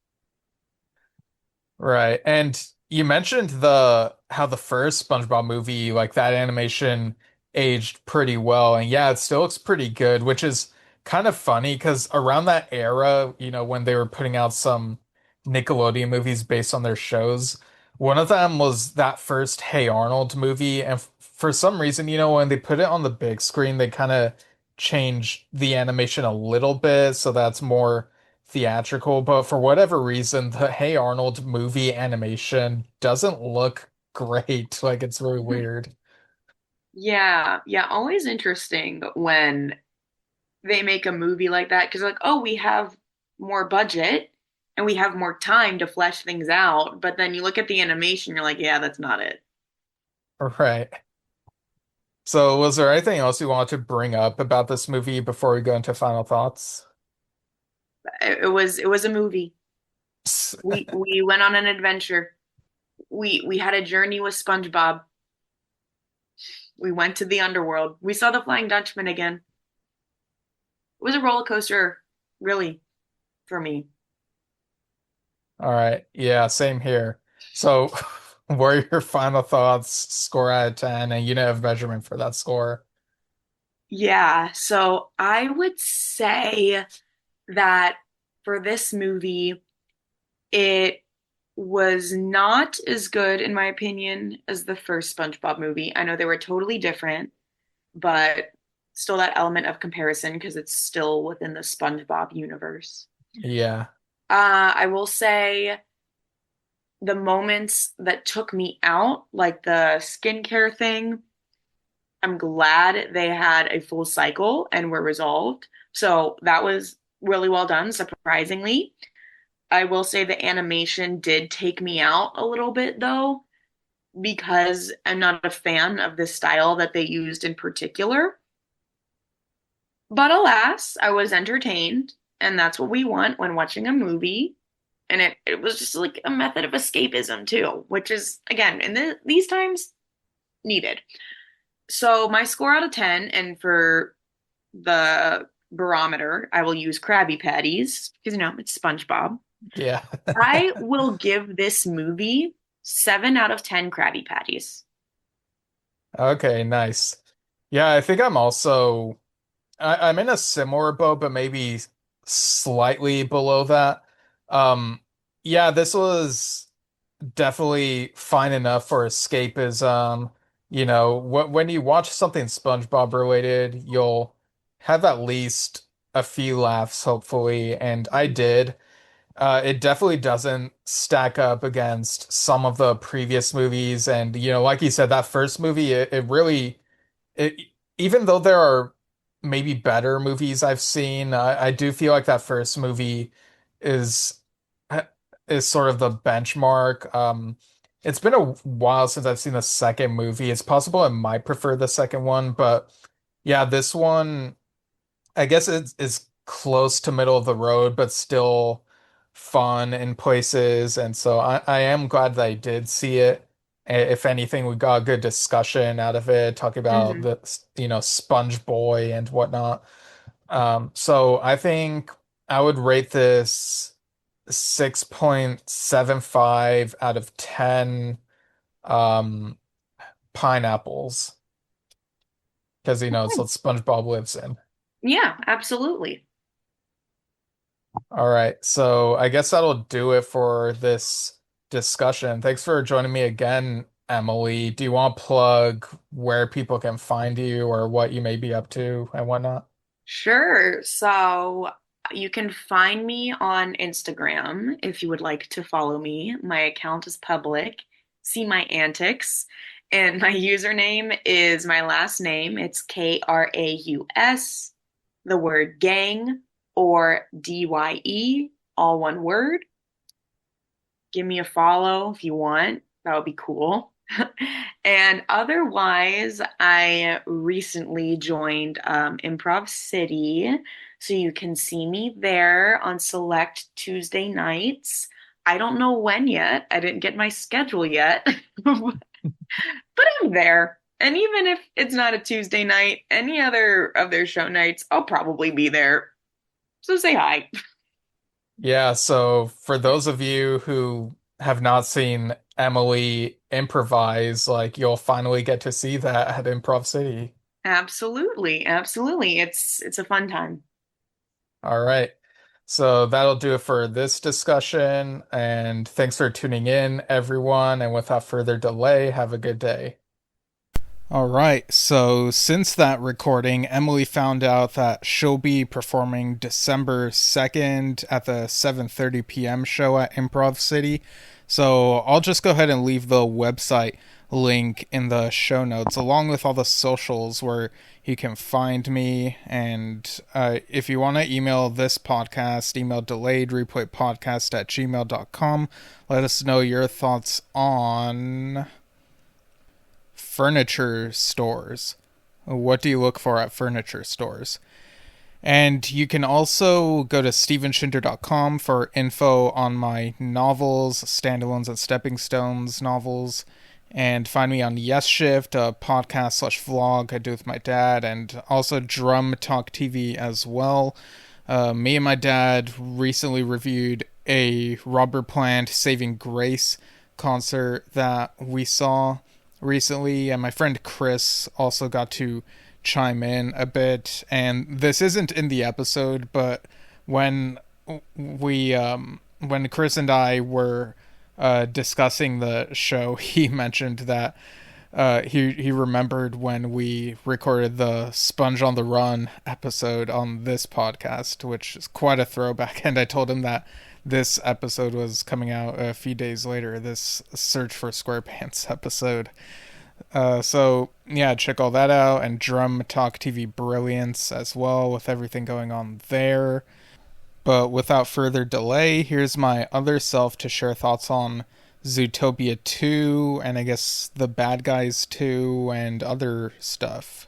S2: Right. And you mentioned the how the first SpongeBob movie, like that animation aged pretty well. And yeah, it still looks pretty good, which is kind of funny because around that era, when they were putting out some Nickelodeon movies based on their shows, one of them was that first Hey Arnold movie. And for some reason, when they put it on the big screen, they kind of change the animation a little bit so that's more theatrical, but for whatever reason, the Hey Arnold movie animation doesn't look great. Like it's really weird.
S3: Yeah, yeah, always interesting when they make a movie like that because like, oh, we have more budget and we have more time to flesh things out, but then you look at the animation, you're like, yeah, that's not it.
S2: Right. So, was there anything else you wanted to bring up about this movie before we go into final thoughts?
S3: It was a movie. We went on an adventure. We had a journey with SpongeBob. We went to the underworld. We saw the Flying Dutchman again. It was a roller coaster, really, for me.
S2: All right. Yeah, same here. So, what are your final thoughts? Score out of 10, and unit of measurement for that score.
S3: Yeah, so I would say that for this movie, it was not as good, in my opinion, as the first SpongeBob movie. I know they were totally different, but still that element of comparison because it's still within the SpongeBob universe.
S2: Yeah.
S3: I will say the moments that took me out, like the skincare thing, I'm glad they had a full cycle and were resolved. So that was really well done, surprisingly. I will say the animation did take me out a little bit though, because I'm not a fan of the style that they used in particular. But alas, I was entertained, and that's what we want when watching a movie. And it was just like a method of escapism too, which is again in these times needed. So my score out of 10, and for the barometer, I will use Krabby Patties because it's SpongeBob.
S2: Yeah.
S3: I will give this movie 7 out of 10 Krabby Patties.
S2: Okay, nice. Yeah, I think I'm also I'm in a similar boat, but maybe slightly below that. Um, yeah, this was definitely fine enough for escapism. When you watch something SpongeBob related, you'll have at least a few laughs, hopefully, and I did. It definitely doesn't stack up against some of the previous movies, and like you said, that first movie, it really it even though there are maybe better movies I've seen, I do feel like that first movie is is sort of the benchmark. It's been a while since I've seen the second movie. It's possible I might prefer the second one, but yeah, this one I guess it's close to middle of the road, but still fun in places. And so I am glad that I did see it. If anything, we got a good discussion out of it, talking about
S3: Hmm.
S2: the Sponge Boy and whatnot. So I think I would rate this 6.75 out of 10 um, pineapples because it's what SpongeBob lives in.
S3: Yeah, absolutely.
S2: All right, so I guess that'll do it for this discussion. Thanks for joining me again, Emily. Do you want to plug where people can find you or what you may be up to and whatnot?
S3: Sure. So you can find me on Instagram if you would like to follow me. My account is public. See my antics. And my username is my last name. It's Kraus, the word gang, or DYE, all one word. Give me a follow if you want. That would be cool. And otherwise, I recently joined Improv City, so you can see me there on select Tuesday nights. I don't know when yet. I didn't get my schedule yet, but I'm there. And even if it's not a Tuesday night, any other of their show nights, I'll probably be there. So say hi.
S2: Yeah, so for those of you who have not seen Emily improvise, like you'll finally get to see that at Improv City.
S3: Absolutely, absolutely. It's a fun time.
S2: All right. So that'll do it for this discussion. And thanks for tuning in, everyone. And without further delay, have a good day.
S1: All right, so since that recording, Emily found out that she'll be performing December 2nd at the 7:30 p.m. show at ImprovCity. So I'll just go ahead and leave the website link in the show notes, along with all the socials where you can find me. And if you want to email this podcast, email delayedreplaypodcast@gmail.com. Let us know your thoughts on furniture stores. What do you look for at furniture stores? And you can also go to stevenshinder.com for info on my novels, standalones and stepping stones novels, and find me on Yes Shift, a podcast/vlog I do with my dad, and also Drum Talk TV as well. Me and my dad recently reviewed a Robert Plant Saving Grace concert that we saw recently, and my friend Chris also got to chime in a bit. And this isn't in the episode, but when when Chris and I were discussing the show, he mentioned that he remembered when we recorded the Sponge on the Run episode on this podcast, which is quite a throwback. And I told him that this episode was coming out a few days later, this Search for SquarePants episode. So yeah, check all that out, and Drum Talk TV Brilliance as well, with everything going on there. But without further delay, here's my other self to share thoughts on Zootopia 2, and I guess The Bad Guys 2, and other stuff.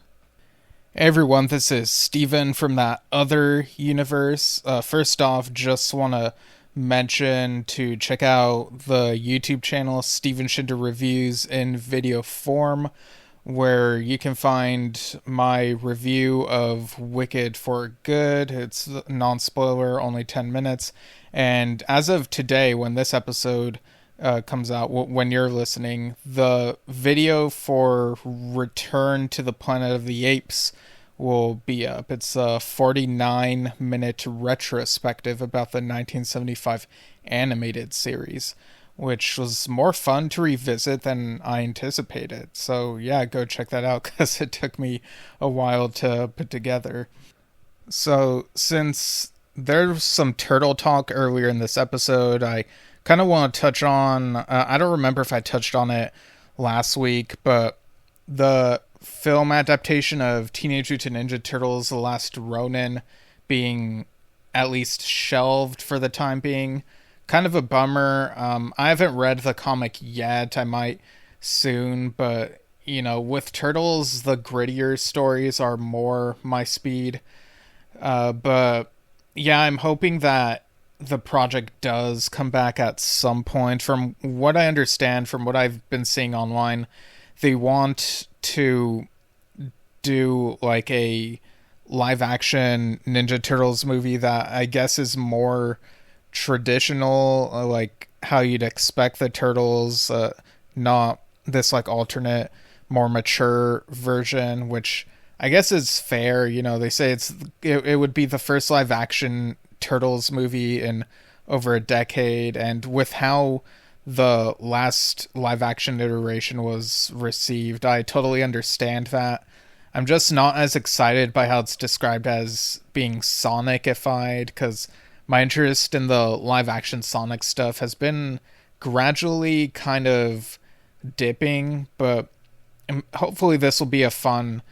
S1: Hey everyone, this is Steven from that other universe. First off, just want to mention to check out the YouTube channel Steven Shinder Reviews in video form, where you can find my review of Wicked for Good. It's non-spoiler, only 10 minutes. And as of today, when this episode comes out, when you're listening, the video for Return to the Planet of the Apes will be up. It's a 49-minute retrospective about the 1975 animated series, which was more fun to revisit than I anticipated. So yeah, go check that out, because it took me a while to put together. So since there's some turtle talk earlier in this episode, I kind of want to touch on, I don't remember if I touched on it last week, but the film adaptation of Teenage Mutant Ninja Turtles: The Last Ronin being at least shelved for the time being. Kind of a bummer. I haven't read the comic yet. I might soon, but with Turtles, the grittier stories are more my speed. But yeah, I'm hoping that the project does come back at some point. From what I understand, from what I've been seeing online, they want to do like a live action Ninja Turtles movie that I guess is more traditional, like how you'd expect the Turtles, not this like alternate, more mature version, which I guess is fair. They say it would be the first live action Turtles movie in over a decade, and with how the last live action iteration was received, I totally understand that. I'm just not as excited by how it's described as being Sonic-ified, because my interest in the live action Sonic stuff has been gradually kind of dipping, but hopefully this will be a fun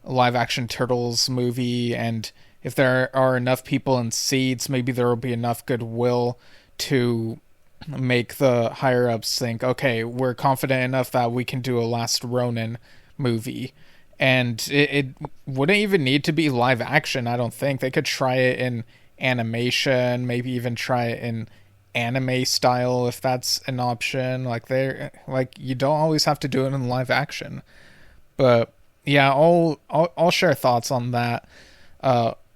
S1: live action Turtles movie, and if there are enough people in seats, maybe there will be enough goodwill to make the higher ups think, okay, we're confident enough that we can do a Last Ronin movie. And it wouldn't even need to be live action, I don't think. They could try it in animation, maybe even try it in anime style if that's an option. Like you don't always have to do it in live action. But yeah, I'll share thoughts on that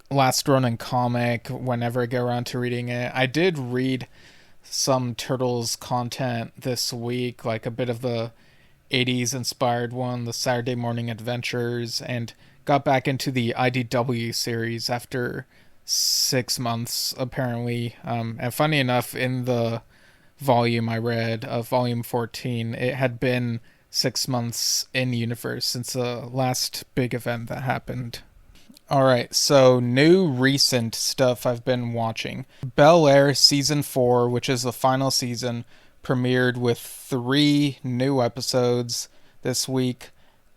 S1: Last Ronin comic whenever I get around to reading it. I did read some Turtles content this week, like a bit of the 80s inspired one, the Saturday Morning Adventures, and got back into the IDW series after 6 months apparently. And funny enough, in the volume I read, volume 14, it had been 6 months in universe since the last big event that happened. Alright, so new recent stuff I've been watching. Bel Air Season 4, which is the final season, premiered with 3 new episodes this week,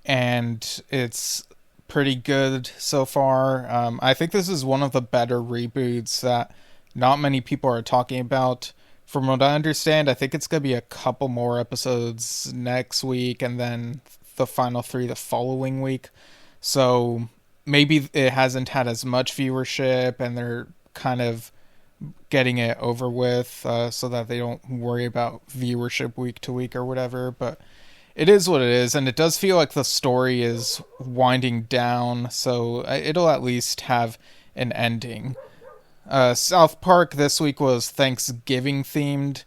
S1: and it's pretty good so far. I think this is one of the better reboots that not many people are talking about. From what I understand, I think it's going to be a couple more episodes next week and then the final 3 the following week. So maybe it hasn't had as much viewership and they're kind of getting it over with so that they don't worry about viewership week to week or whatever. But it is what it is, and it does feel like the story is winding down, so it'll at least have an ending. South Park this week was Thanksgiving themed,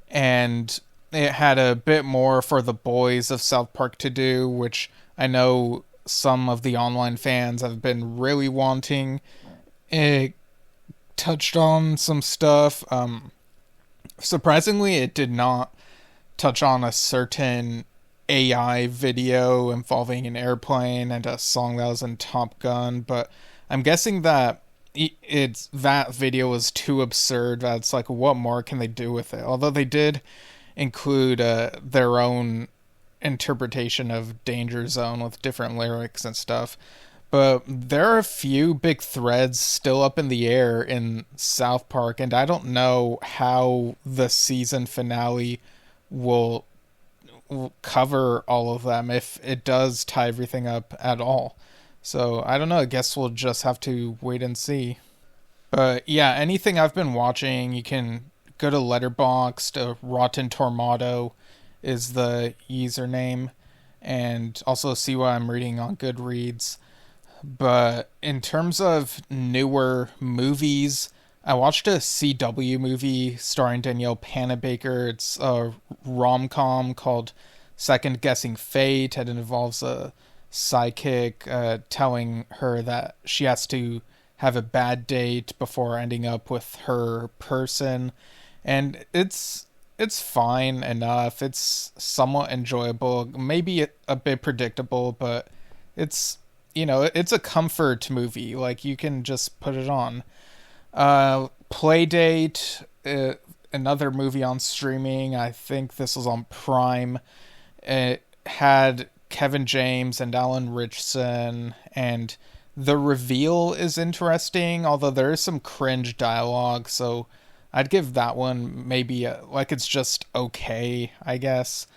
S1: and it had a bit more for the boys of South Park to do, which I know some of the online fans have been really wanting. It touched on some stuff. Surprisingly, it did not touch on a certain AI video involving an airplane and a song that was in Top Gun, but I'm guessing that that video was too absurd that it's like, what more can they do with it? Although they did include their own interpretation of Danger Zone with different lyrics and stuff. But there are a few big threads still up in the air in South Park, and I don't know how the season finale will cover all of them, if it does tie everything up at all. So I don't know, I guess we'll just have to wait and see. But yeah, anything I've been watching, you can go to Letterboxd. Rotten Tormato is the username, and also see what I'm reading on Goodreads. But in terms of newer movies, I watched a CW movie starring Danielle Panabaker. It's a rom-com called Second Guessing Fate, and it involves a psychic telling her that she has to have a bad date before ending up with her person. And it's fine enough. It's somewhat enjoyable, maybe a bit predictable, but it's, it's a comfort movie. Like, you can just put it on. Playdate, another movie on streaming. I think this was on Prime. It had Kevin James and Alan Ritchson, and the reveal is interesting, although there is some cringe dialogue, so I'd give that one maybe it's just okay, I guess.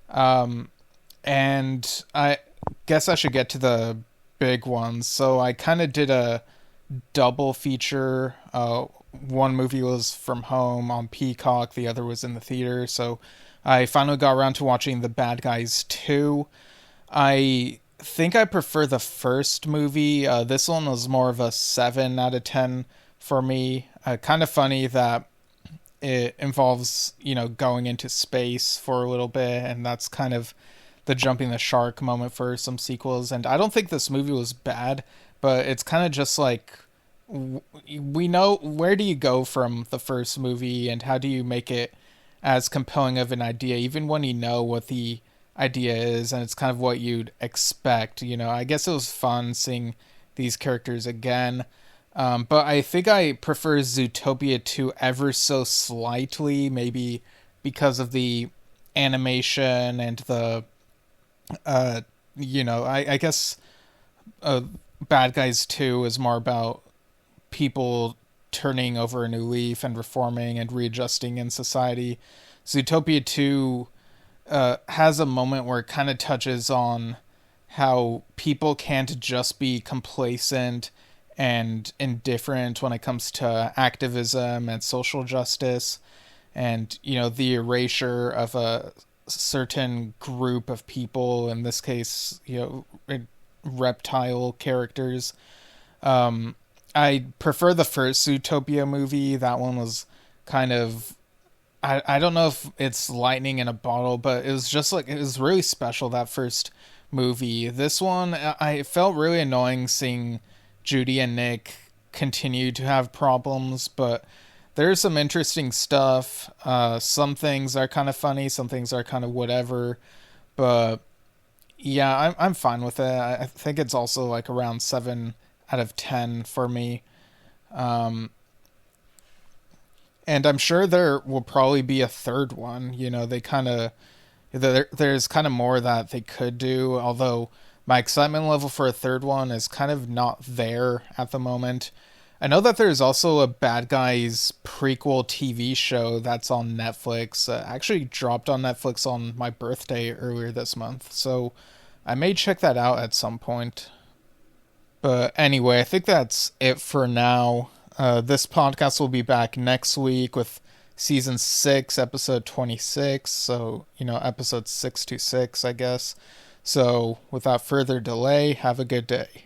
S1: And I guess I should get to the big ones. So I kind of did a double feature. One movie was from home on Peacock, the other was in the theater, so I finally got around to watching The Bad Guys 2. I think I prefer the first movie. This one was more of a 7 out of 10 for me. Kind of funny that it involves, going into space for a little bit, and that's kind of the jumping the shark moment for some sequels. And I don't think this movie was bad, but it's kind of just like, we know, where do you go from the first movie, and how do you make it as compelling of an idea, even when you know what the idea is, and it's kind of what you'd expect. I guess it was fun seeing these characters again. But I think I prefer Zootopia 2 ever so slightly, maybe because of the animation and the, I guess Bad Guys 2 is more about people turning over a new leaf and reforming and readjusting in society. Zootopia 2 has a moment where it kind of touches on how people can't just be complacent and indifferent when it comes to activism and social justice, and the erasure of a certain group of people, in this case reptile characters. I prefer the first Zootopia movie. That one was kind of, I don't know if it's lightning in a bottle, but it was just like, it was really special, that first movie. This one, I felt really annoying seeing Judy and Nick continue to have problems, but there's some interesting stuff. Some things are kind of funny, some things are kind of whatever,
S2: But yeah, I'm fine with it. I think it's also like around 7 out of 10 for me. Um, and I'm sure there will probably be a third one. You know, there's kind of more that they could do. Although my excitement level for a third one is kind of not there at the moment. I know that there's also a Bad Guys prequel TV show that's on Netflix. Actually dropped on Netflix on my birthday earlier this month, so I may check that out at some point. But anyway, I think that's it for now. This podcast will be back next week with season 6, episode 26. So, episode 626, I guess. So, without further delay, have a good day.